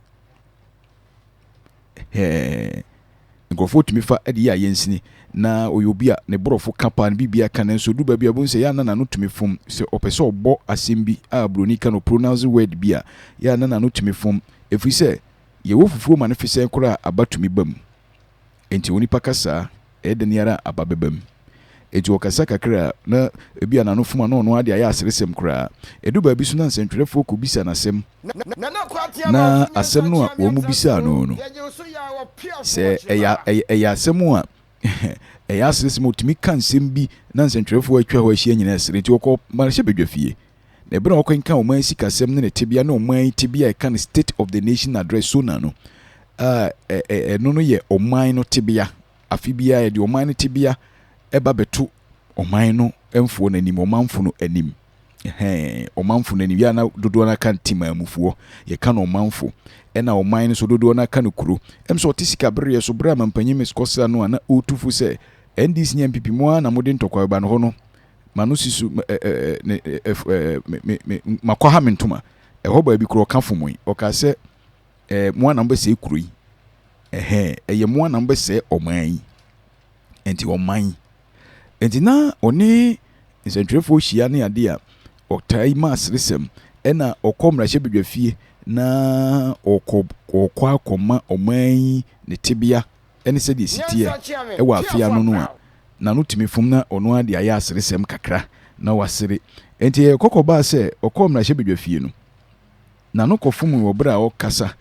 nkrofo tumi fa de ya yensini na oyobia ne borofo kapa ne bibia kan nso duru ba bi abun se ya na no tumi fom se opese obo asembi a broni kan pronounce word bia ya na no tumi fom efi se ye wo fufuo ma ne fise kora abatumi bam enti onipa kasa edeniara ababebam enti okasa kakra na ebia na no fuma no no ade aya aseresem kora edu ba bi so na nsentwerefo ko bisa na asem na asem no a wo mu bisa no se eya asem a eya aseresem otimi kan sem bi na nsentwerefo atwa ho ahia nyina asere enti okọ marahye bedwafie na ebra okọ nka oman sika asem ne tebia na oman tebia kan state of the nation address so na no no ye oman no tebia afibia ye de oman no tebia eba beto oman no emfo na nim omanfo no anim omanfo no anim ya na dodo na kan timamufuo ye kan omanfo ena oman no so dodo na kan kuro emso otisika bere so bra mampanyim skosa no na otufu se ndc nyampipi mo na mode ntokwa ba no ho no manu sisu makwa mentuma eho ba bi kuro kafo mu oka se mo na mbe se kuro yi eye mo na mbe se oman enti oman enti na oni nsentwerefo hia ne ade a otai masresem ena okomra hye bedwafie na okwa akoma oman ne tebia ene se de sitie e wa afia no no a na no timi fom na ono ade aya asresem kakra na wasere enti kokoba se okomra hye bedwafie no na no kofom wo bra o kasa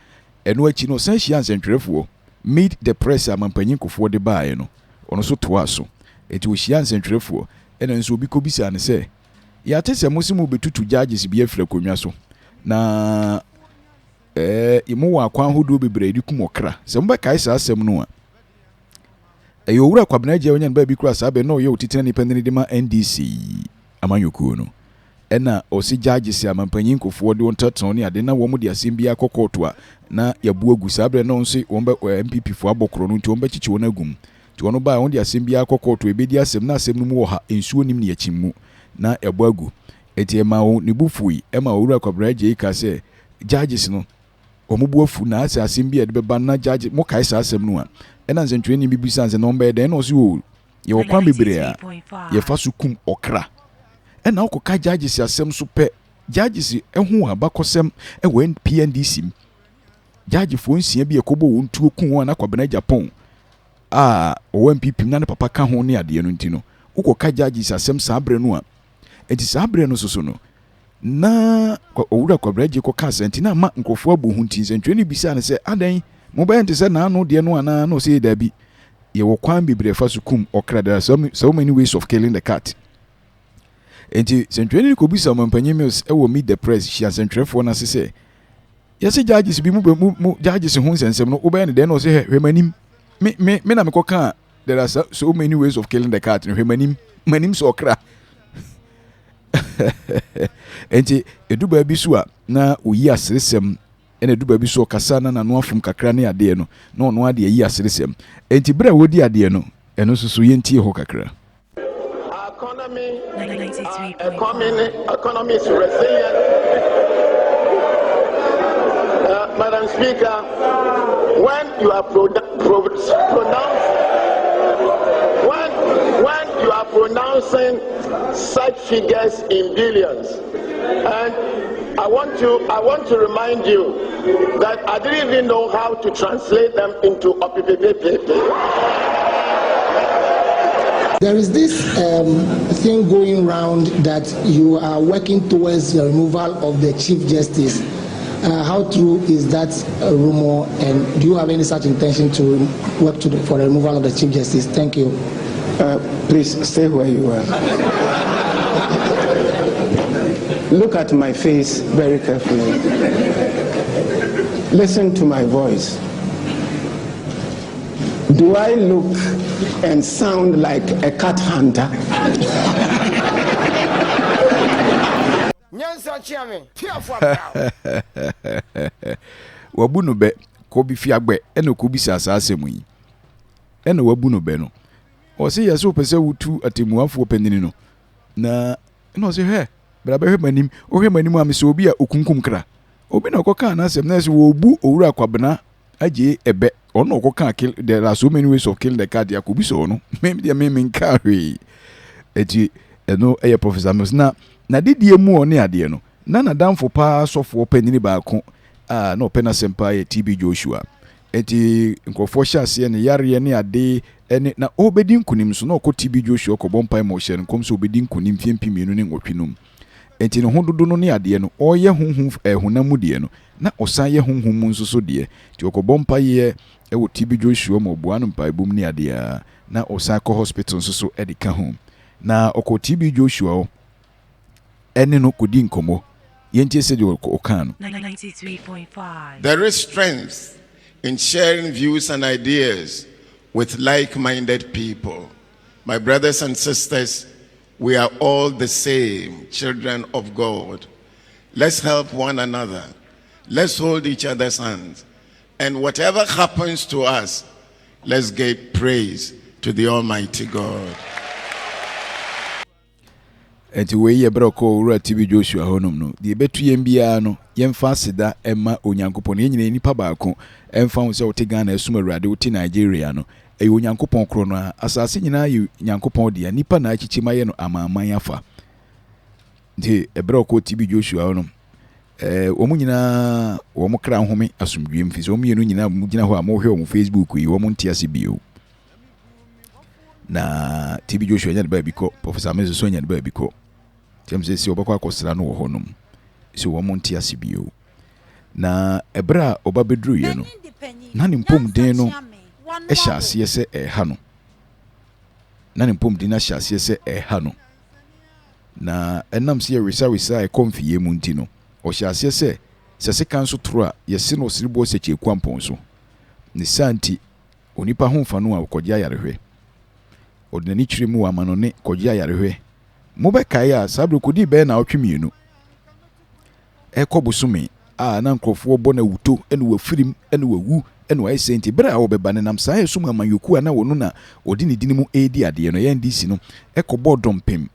eno achi no san hia nsentwerefo meet the press amampanyin kofo de baaye no ono so toa so enti wo hia nsentwerefo ena nso obi kobisa ne se ya tese musimu betutu judges bi afra konwa so na imo wa kwan hodo bebre di kumokra se mba kai sa asem no a eyo wura kwabena je onyan ba bi kura sa be no ye otitena ni pandeni de ma NDC amanyoku no ena osi judges amampanyin kofo de wontaton ne ade na wo mu de asem bi akokoto a na yabu agu sa be no nso wo mba MPP fo abokro no nti wo mba chichi wona gum ti wono ba won de asem bi akokoto ebedi asem na asem no mu wo ha ensuo nim ne yakimmu na yabu agu eti ema wo ne bufui ema wura kwabena je ka se judges no omubu afu na ase asem bi de be na judge mo kai sa asem no a ena nsentwe ni bibi sanse no mba de na osi wo ye wo kwan bebre a ye fa so kum okra ena okoka judges asem so pe judges ehu abakosem ewe PNDC judge fo nsia bi ekobo wo ntuo kun na kwabena Japan o MPP na ne papa ka ho ne ade no ntino ukoka judges asem sabre no a enti sabre no soso no na owura kwabena je ko ka senti na ma nkofo abu hunti nsentwe ni bisa ne se adan mo ba ente se na no de no ana no se da bi ye wo kwan bebre fa so kum okra there so many ways of killing the cat enti sentwe ni ko bisa mampanyim e wo meet the press shi sentwefo na se yesi judges bi mu judges hu nsensem no oba ne de no se hwemanim me na me ko ka there are so many ways of killing the cat hwemanim so okra enti eduba bi so a na oyi asresem ene eduba bi so kasa na no afum kakra ne ade no na ono ade yi asresem enti bra wodi ade no eno so yenti ho kakra economy is resilient. Madam Speaker, when you are pronouncing such figures in billions, and I want to remind you that I didn't even know how to translate them into OPPPP. There is this thing going around that you are working towards the removal of the Chief Justice. How true is that rumor, and do you have any such intention to work for the removal of the Chief Justice? Thank you. Please stay where you are. Look at my face very carefully. Listen to my voice. Do I look and sound like a cat hunter? wabu no be ko bi fi agbe ene ko bi sasa asemu yi ene wabu no be no o se yeso pese wutu atemuafo panini no na no se he bra be hwemanim o hwemanim am se obi a okunkum kra obi na okoka na asem na se wo bu owura kwabena aje ebe ono okoka kill there are so many ways of killing the cat yakobi so no me dia me nkarwe eti eno eye Professor Mills na didie mu one ade no na damfo pa sofo panini ba ko no pena sempa ye TB Joshua eti nkofo hyase ne yare ne ade ene na obedi nkunim so na okọ TB Joshua ko bompai mo hye nkom so obedi nkunim fiempimienu ne nwotwinum enti ne hododo no ne ade no oye honhom hunamu de no na osan ye honhom mu nso so de ti okọ bompai ye ewo TB Joshua mo boa no mpai bom ne ade na osan ko hospital nso so e de ka home na okọ TB Joshua ene no kodi nkomo yenti ese de okano 93.5. There is strength in sharing views and ideas with like-minded people. My brothers and sisters, we are all the same children of God. Let's help one another. Let's hold each other's hands. And whatever happens to us, let's give praise to the Almighty God. enti we ye broko ura TB Joshua honom no de betu yem bia no yemfa seda ema onyankopon yenyina nipa baako emfa ho se wote Ghana esuma Awurade wote Nigeria no e onyankopon kro no asase nyina ye nyankopon de nipa na achichima ye no amaman afa de ebroko TB Joshua honom omu nyina wo mo kra home asomdwem fi so omu nyina mu gina ho amohwe o mu Facebook yi wo mo ntiase bio na TB Joshua nya de ba biko Professor Mills so nya de ba biko James si obakwa akosra no wo honom si wo mo ntiase bio na ebra oba bedru ye no na ne mpom den no e hyase se ha no na ne mpom den na hyase se ha no na enam se wisa e konfie mu nti no o hyase se se kanso tro a yesi no siribo se chekwampon so ne santi onipa ho mfa no a kogya yarehwe odani twire mu amano ne kogya yarehwe mo be kai a sabre kodi be na otwemienu e kobusumi na nkrofo bo na wuto ene wafirim ene wawu ene wa senti bra a obeba ne nam sa yesu mamanyoku na wono na odi ne dinimu edi ade no ye ndisi no e kobo dompem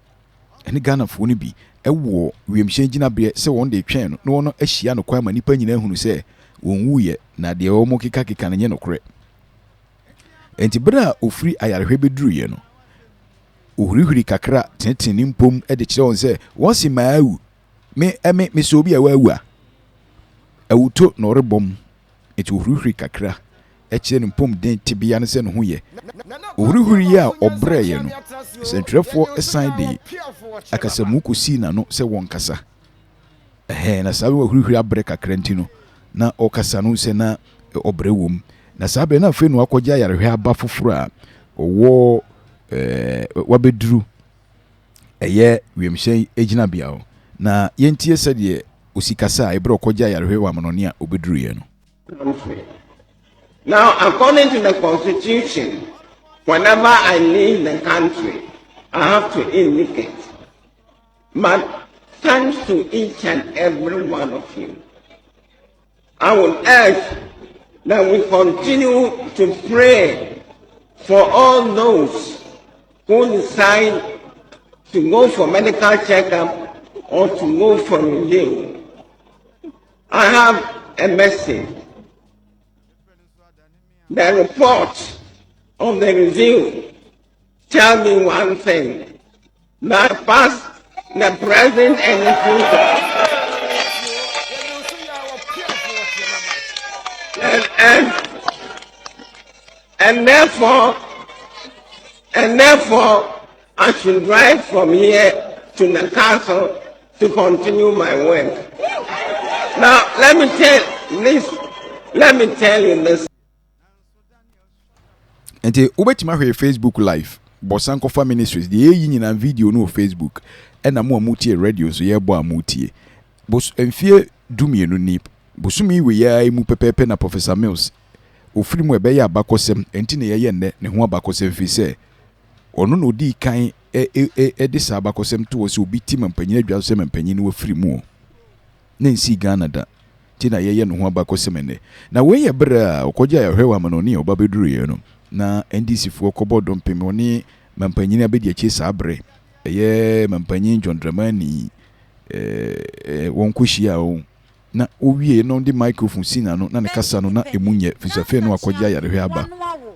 ene Ghana fo ni bi e wo wiemhye gina be se won de twen no wono ahia no kwa manipa nyina hunu se won wuye na de wo mo kika ne nokre enti bra ofri ayarehwe beduru ye no ohurihuri kakra tenteni mpom e de kire won se wosi maawu me so bi a wawu a awuto no rebom eti ohurihuri kakra e kire mpom den tibia ne se no ho ye ohurihuri ya obre ye no sentrefo esan de akasamu kosi na no se won kasa na sabe ohurihuri abre kakra ntino na okasa no se na obre wom na sabe na fe no akogya yarehwe aba foforo a owo wabeduru eye wiemhye ejina biao na yentie sede osikasa ebro kogya yarehwe wa manone a obeduru ye no. Now, according to the Constitution, whenever I leave the country, I have to indicate. But thanks to each and every one of you, I would urge that we continue to pray for all those who decide to go for medical checkup or to go for review. I have a message. The report of the review tell me one thing, that past, the present, and the future. And therefore, I should drive from here to the castle to continue my work. Now, let me tell you this. Ente ubetima hwe Facebook live bo SANKOFA MINISTRIES de yi nyina video no Facebook ena mo amutie radio so ye bo amutie bos emfie dumienu ni bosumi we ya mu pepepe na Professor Mills ofiri mu ebe ya abakosem enti ne ye nne ne ho abakosem fi se ono no di kan de sa abakosem to wo se obi tim mpanyin adwa so mpanyin no ofiri mu na nsi Ghana da ti na yeye no ho abakɔsemene na we ye bra okoja ya hwewa manoni oba beduru ye no na NDC fo kɔbɔ dompem oni mampanyini abedi achi sabre ye mampanyin John Dramani won kohyia o na owie no de microphone sina no na ne kasa no na emunye fisafe no akoja ya hwe aba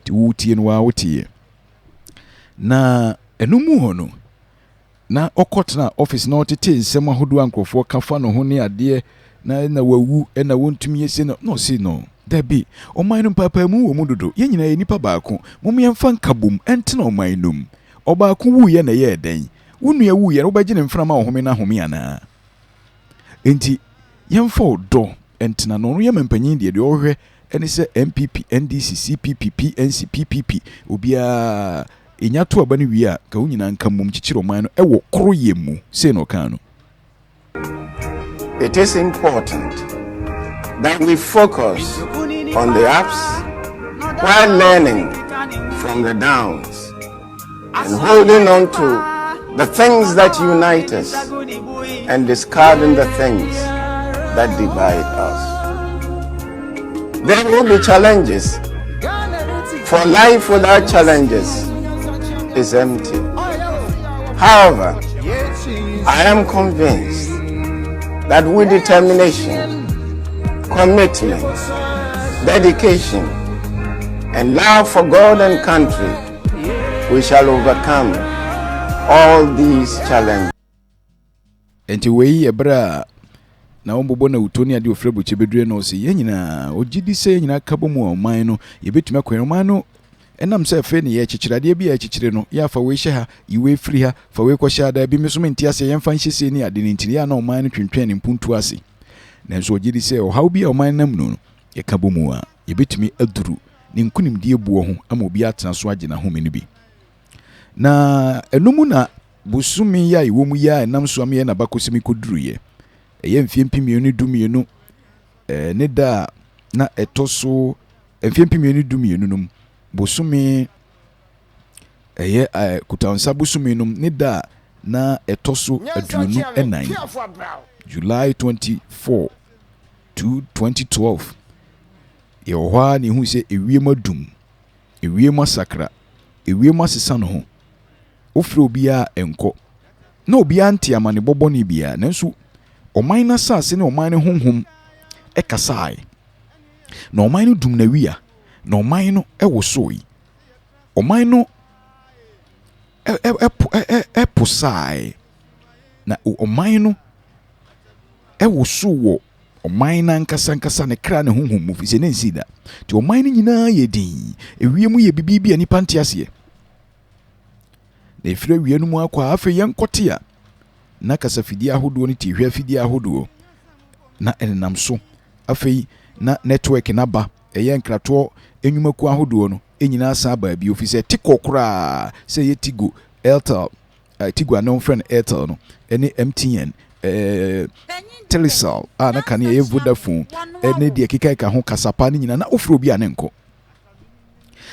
ti wutie no wa wotie na enumu ho no na okotna office na otete nsem ahodo ankrofo kafa no ho ne ade na wawu na wontumi yese no si no dabi oman no papa mu wo mu dodo ye nyina ye nipa baako mum yemfa nkabum ente na oman num obaako wu ye na ye den wonu ya wu ye obagye ne mframa wo home na home ana enti yemfa odo ente na no ye mampanyin de ohwe ene se MPP NDC CPP PNC PPP obia enyato abani wi a ka wunyina nkamum chichiro oman no ewo koro yemu se no kan no. It is important that we focus on the ups while learning from the downs and holding on to the things that unite us and discarding the things that divide us. There will be challenges, for life without challenges is empty. However, I am convinced that with determination, commitment, dedication, and love for God and country, we shall overcome all these challenges. Enti wei ebra na ombobo na utoni ade ofrebu chebedure no se yenyina ogidi se yenyina kabomu oman no yebetuma kwen oman no enam se fe ne ye chichirade bi ya chichire no ya fa we hye ha yiwe free ha fa we kwhya da bi meso menti ase yemfa nhyese ni ade ni ntiri ya na oman no twentwen ne mpuntu ase na so ogidi se o how bi oman nam no ye kabomu a yebetumi aduru ne nkunimdi ebuo ho ama obi atena so agye na home ni bi na enumu na busumi ya iwomu ya enam so am ye na bakosimi koduru ye eye mfiempimienu dumienu ne da na etoso mfiempimienu num busumi eye kutansa busumi num ne da na etoso aduonu enan July 24 to 2012 ye ohwa ne hu se ewiem adum ewiem asakra ewiem asesa no ho ofre obia enko na obia ntia mane bobo ne bia nanso oman na sase ne oman ne honhom ekasai na oman no dum na wia na oman no ewosoi oman no eposai na oman no ewoso wo oman na nkasa ne kra ne honhom mu fi se ne nsida ti oman no nyina ye din ewiem ye bibibia nipa ntiase na efire wienu mu akwa afa yenkote a na kasafidi ahodo ne tihwe afidi ahodo na enenam so afei na network na ba eye nkrato enwumaku ahodo no enyina sa ba bi ofise tikokra se ye Tigo Airtel Tigo anon friend Airtel no ene MTN Telecel na kane ye Vodafone ene de kika ka ho kasapa ne nyina na ofro bi anenko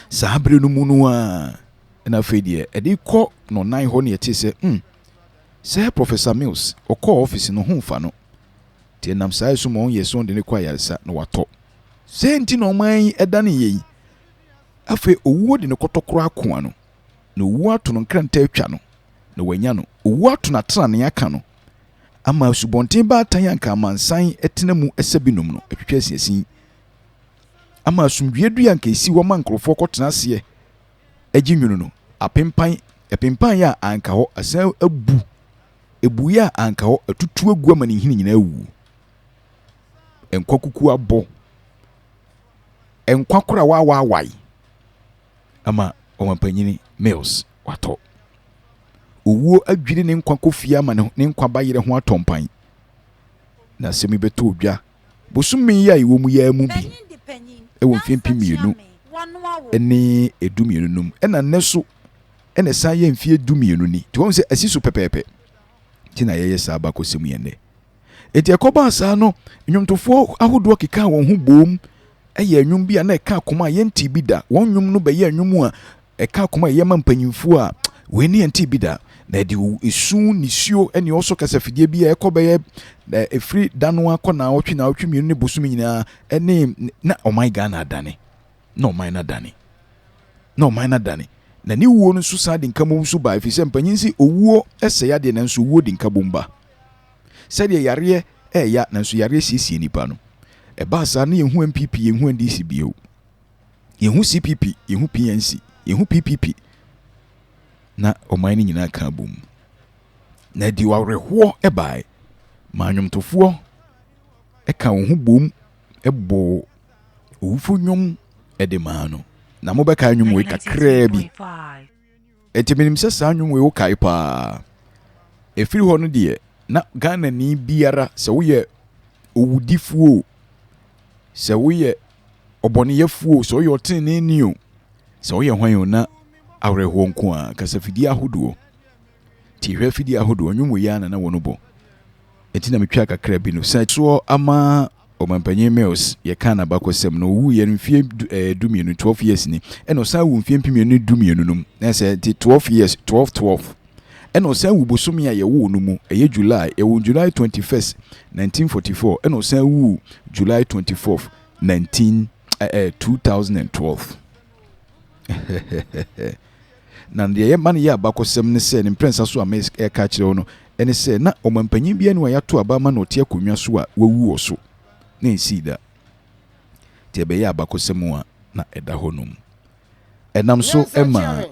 sabre no mu no a na afei de ede kɔ no nan ho ne yete se Sir Professor Mills okɔ office no homfa no tie nam sai so mo yeso de ne kwa yaresa no wato senti no man eda ne yi afi owuo de ne kotokoro akoa no na owuo ato no nkranta atwa no na wanya no owuo ato na tra ne aka no ama subonten ba atan anka mansan etena mu esabinum no atwetwa asiesin ama sumdue du anka esi wo man krofo kotena ase aginwunu no apempan ya anka ho asan abu ebu ya anka ho atutu agu amane hini nyina awu enkwakuku abo enkwakora wawawai ama omampanyini Mills wato owuo adwiri ne nkwakofia ama ne nkwaba yere ho atompan na semi beto odwa bosumi ya iwo mu ya mu bi ewo mfimpi mienu ene edumienu num ena neso ene san ye mfie edumienu ni ti won se asiso pepepe tina yeye sa ba kosemu yene eti akoba asa no nwumtofo ahodo keka won ho bom eye nwum bia na eka akoma yenti bida won nwum no be ye nwum a eka akoma ye mampanyimfo a we ni yenti bida na de esu nisio ene also kasafidie bi e kobeye efri dano akọ na otwe na otwe mienu ne bosumi nyina ene na oman Ghana adane na oman na dane na oman na dane na ni wuo no so sa de nkamo so ba efi se mpanyinsi owuo ese ya de na nso wuo de nkabomba se de yare ya na nso yare siesie nipa no e ba sa na yehu MPP yehu NDC bio yehu CPP yehu PNC yehu PPP na oman ni nyina ka bom na di wareho e bai manwomtofo e ka wo hu bom e bo owufu nwom e de ma no na mo be ka nwom we kakra bi etiminim se sa nwom we wo kai pa efiri ho no de na Ghana ni biara se wo ye owudifuo se wo ye oboniyefuo se wo ye otene ni o se wo ye hwan na awreho nko a kasafidi ahodo ti hwafidi ahodo nwom we ya na wono bo etina metwa kakra bi no se so ama omampanyin Mills ye kana bakosem no wu ye mfie dumienu 12 years ni eno sa wu mfie mpimienu dumienu num na se 12 years 12 eno sa wu bosomi a ye wu no mu eye July ye wu July 21st 1944 eno sa wu July 24th 2012 na de ye man ye abakosem ne se ne prince so ames e ka kire no ene se na omampanyin bia ne wa yato abama na ote akonwa so a wawu oso na esi da te be ya abakosem a na eda honum enam so ema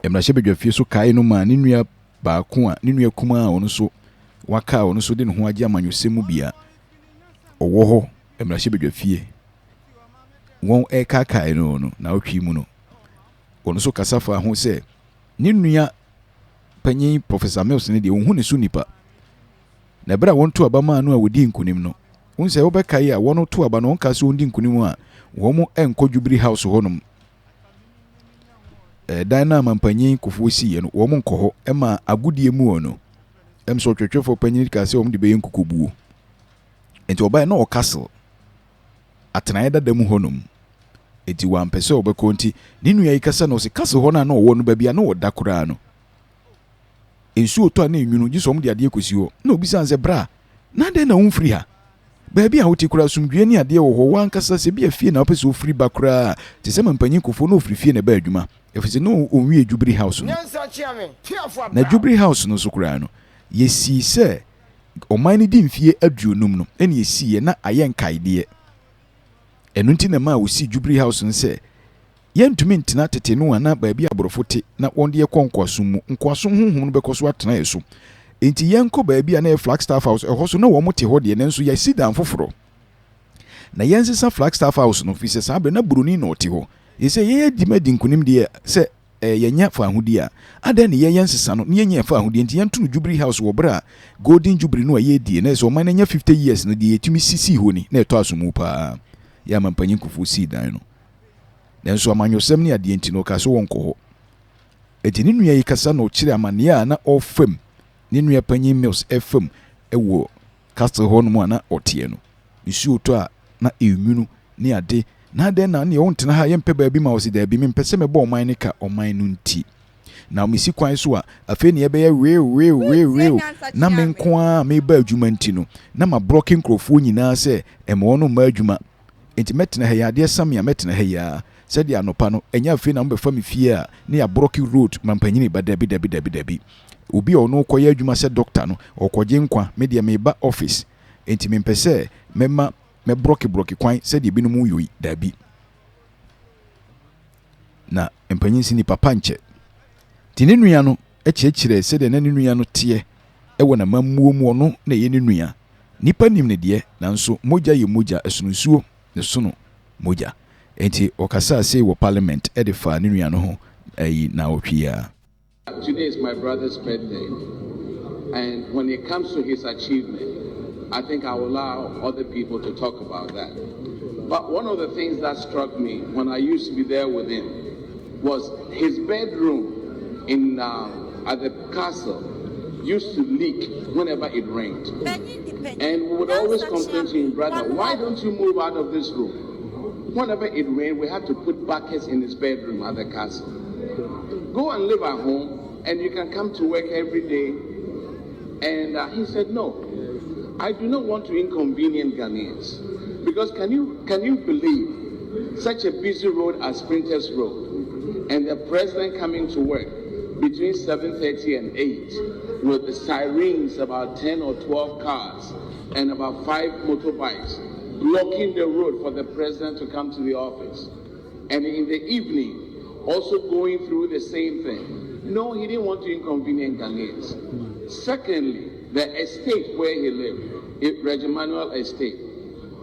emra hye bedwafie so kai no ma ne nua baako a ne nua kuma a ono so waka ono so de ne ho age amanyosem bia owo ho emra hye bedwafie won e kai no na otwi mu no ono so kasafa ho se ne nua panyin Professor Mills ne de wo hu ne so nipa na bra won to abama no a wodi nkunim no won se wo be kai a won to aba no won ka so wodi nkunim a wo mo enko Jubilee House honum Dynam panyin Kufuo si no wo mo nko ho e ma agudie mu ono em so twetwefo panyin ka se wo de be yenkukubuo enti oba na o castle atena da mu honum eti wan pese obeko nti ni nua yi kasa no se castle ho na na wo no ba bia na wo da kura no ensu oto na enwunu gi so mo de ade ekosi ho na obi san se bra na de na unfri ha ba bia hoti kura sumdwe ni ade wo ho wan kasa se bia fie na opese ofri ba kura te se mampanyin Kufuo no ofri fie na ba adwuma efise no onwie Jubilee House no na Jubilee House no so kura no yesi se oman ni di mfie aduonum no ene yesi ye na ayen kaide enu nti na ma wo si Jubilee House no se yentumi ntina tete no ana ba bia abrofote na wonde ye konkwaso mu nkwaso honhom no bekoso atena yeso enti yenko ba bia na Flagstaff House eho so na wo mote ho de ne nso ya sidan foforo na yensesa Flagstaff House no fi se sabe na buruni na ote ho yese ye dimadi nkunim de se yenya fa ahudi a ada ne yensesa no ne yenya fa ahudi enti yentu no Jubilee House wo bra Golden Jubilee no ye die na so man nya 50 years no de yetumi sisi ho ni na eto asomu pa ya mampanyin Kufuo si dan no nenso amanyosem ne ade enti no ka so wonko ho eti ne nua yi kasa no kire amane a na ofam ne nua panyin Mills FM ewo castle ho no mu na otie no nsu oto a na enwunu ne ade na de na ne wontena ha yempe ba bi ma wo si da bi mempese me bo oman ne ka oman no nti na misi kwan so a afi ne ebe ye we na menko a me ba adwuma nti no na ma blocking crofo nyina se emo no ma adwuma enti metena ha ya de samia metena ha ya said ya nopa no enya afi na mbe fami fie a ne ya broki road mampanyini ba dabi obi ono koye adwuma se doctor no okoje nkwa me de me ba office enti me mpese mema me broki kwan said ye binom yoyi dabi na mpanyin si ni papa nche tini nua no echiechire said na ne nua no tie ewo na mamuo mu ono na ye ne nua nipa nim ne de na nso moja ye moja esunsuo ne sono moja enti okasa say wo parliament edifa ni nua no ho ayi na otwia. Today is my brother's birthday, and when it comes to his achievement, I think I will allow other people to talk about that. But one of the things that struck me when I used to be there with him was his bedroom in at the castle used to leak whenever it rained, and we would always complain to him, brother, why don't you move out of this room? Whenever it rained, we had to put buckets in his bedroom at the castle. Go and live at home and you can come to work every day. And he said, no, I do not want to inconvenience Ghanaians. Because can you believe such a busy road as Sprinters Road, and the president coming to work between 7:30 and 8 with the sirens, about 10 or 12 cars and about 5 motorbikes blocking the road for the president to come to the office. And in the evening, also going through the same thing. No, he didn't want to inconvenience Ghanaians. Secondly, the estate where he lived, Reggie Manuel Estate.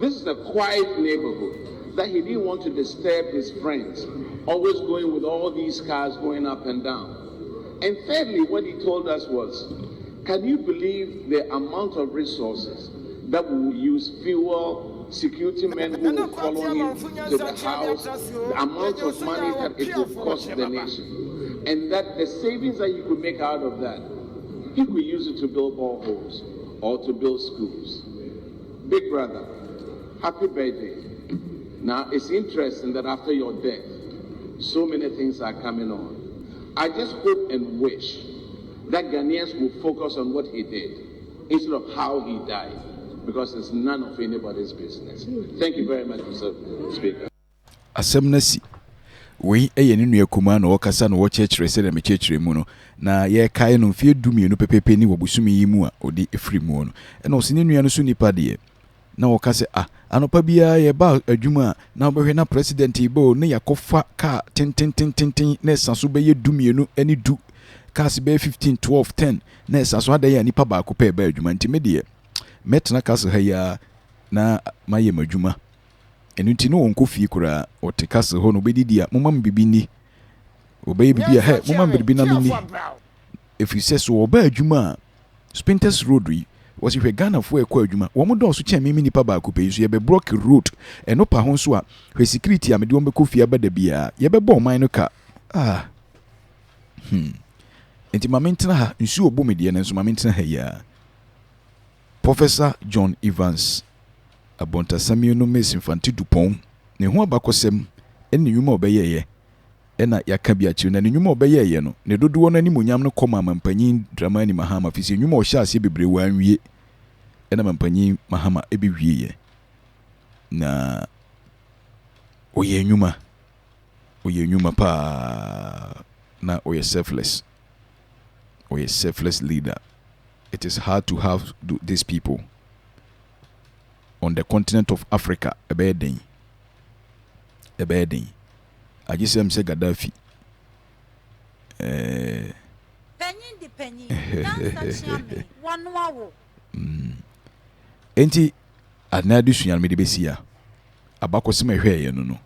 This is a quiet neighborhood that he didn't want to disturb his friends, always going with all these cars going up and down. And thirdly, what he told us was, can you believe the amount of resources that we will use, fuel, security men who will follow him to the house, the amount of money that it will cost the nation, and that the savings that he could make out of that, he could use it to build boreholes or to build schools. Big brother, happy birthday. Now, it's interesting that after your death, so many things are coming on. I just hope and wish that Ghanaians will focus on what he did instead of how he died, because it's none of anybody's business. Thank you very much, Mr. Speaker. Asemnasi. We eye ne nua kuma na wokasa na wo chechire se na me chechire mu no na ye kae no mfie dumienu pepepe ni wobusumi yi mu a odi efri mu no e na osine nua no so nipa de na wokase anopa bia ye ba adwuma na obehwe na president ibo ne yakofa ka tin na sanso be ye dumienu ani du kasi be 15 12 10 na sanso adaye nipa ba ko pe ba adwuma ntime de metna kase ha ya na maye madwuma enti no wonko fie kura otekase ho no bedidi a momam bibi ni obey bibi a he momam bibi na ni if you say so oba adwuma Sprinters Road was if Ghana for a adwuma wo mo do so che mimi nipa ba ko pe so ye be block road eno pa ho so a hwe security a me de wo be ko fie abada bia ye be bo man no ka enti mamentena ha nsu obo me de na nso mamentena ha ya Professor John Evans Abonta Samuel no Messi Infanti Dupont ne ho abakosem ene nwuma obeyeye ena yaka bia chi na ne nwuma obeyeye no ne dodo no animonyam no koma mampanyin Dramani Mahama fisi nwuma o hyase bebre wanwie ena mampanyin Mahama ebewieye na oye nwuma pa na oye selfless leader. It is hard to have these people on the continent of Africa, a bedding. I just say Gaddafi. Enti anadu suyan me de besia. Abakosem ehwe no.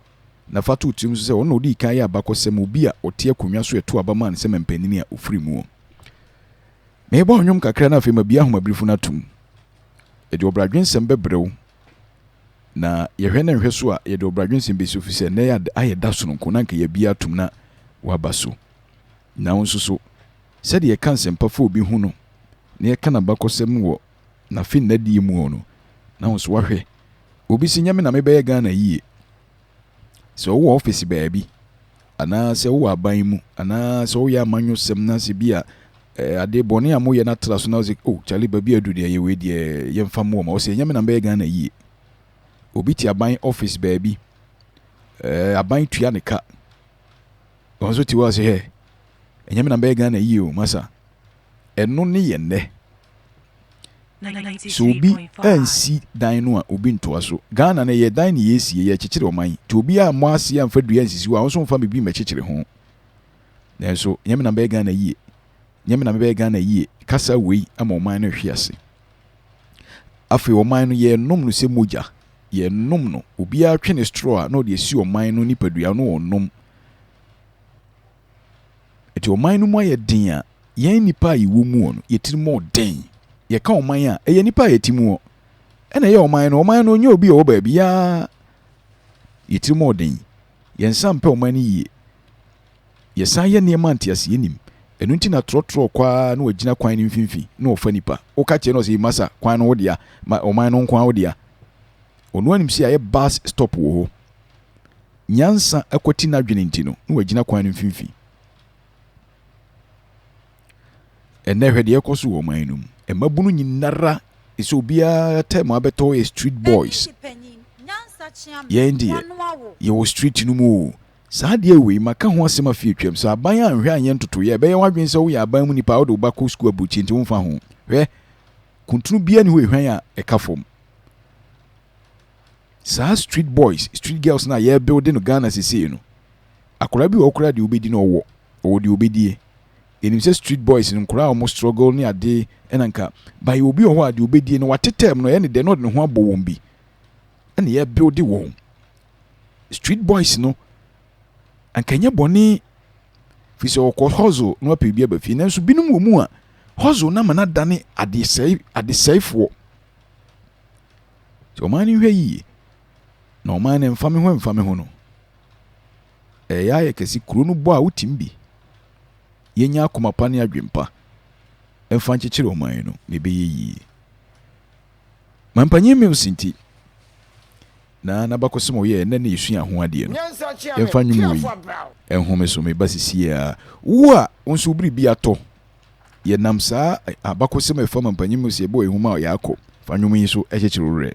Na fatu tim so se ono odi kan ya abakosem obi a ote akonwa so eto abama ne se mempanini a ofri mu. Me ba onwom kakra na fe mabia homabrifu na tum. Edi obradwensem bebrew. Na yehwe na hwe so a ye de obradwensem besu fi se na ya aye da so nko na nka ye bia tum na wabaso. Na wonso so se de ye kansem pa fo obi hu no. Na ye kana bakosem wo na fin na di mu no. Na wonso wahwe. Obi si nyame na me be Ghana yie. Se wo office baabi ana se wo aban mu ana se wo ya manyo sem na se bia ade boni amoye na tra so na ze chali babi adu de ye we de ye mfa mo ma wo se nyame na be Ghana yie. Obi ti aban office baabi aban tua ne ka wonso ti wa se he nyame na be Ghana yie o masa eno ne ye ne so obi ansi dan no a obi ntoa so Ghana na ye dan ne yesi ye kikire oman ti obi a mo ase amfa dua nsisi wa wonso mfa bibi ma kikire ho na so nyame na be Ghana yie kasa wei ama oman no hwiase afi oman no ye nom no se moja ye nom no obi a twe ne straw na de si oman no nipadua no onom eti oman no mo ye din a ye nipa yi wo mu no ye tiri mo den ye ka oman a ye nipa ye timu o ena ye oman no onye obi o ba bia ye tiri mo den ye nsampe oman ni ye ye san ye niam antiase yenim enu nti na trotro kwa na wagina kwan ni mfimfi na ofa nipa o ka che no se masa kwan no wodia oman no kwan wodia onu anim si aye bus stop wo ho nyansa akwati na dwene nti no na wagina kwan ni mfimfi And never the echoes were mine. And Mabunu Nara is obia time abeto street boys. Yeah, indeed. You were street no more. Sadia we maka ho asema fietwem so aban anhwe anyen toto ye be wadwen so we aban mu nipa wodo ba ko school abuchi nti wonfa ho hwe kuntunu bia ni ho ehwan a ekafom sa street boys street girls na ye build no Ghana sisi no akora bi okora de obedi no wo o de obedie enim se street boys no nkora almost struggle ni ade enanka by obi ho ade obedie no watetem no ye ne de no ho abo won bi ene ye build won street boys no ankanya boni fi se okọ hustle no ape bia ba fi nanso binum wo mu a hustle na mana dane adesaifo so man hwe yi no man mfame ho no ya ye kesi kuro no bo a utim bi yenya akoma pa ne adwempa emfa nkyekere o man no ne be yi mampanye me usinti na bakosimo ye na ne yesu ho ade no emfa nwumu yi enhome so me basisi a wo a onso biri bi ato ye nam saa abakosimo efama mpanyim se bo ehuma ya akọ fa nwumu yi so ekyekere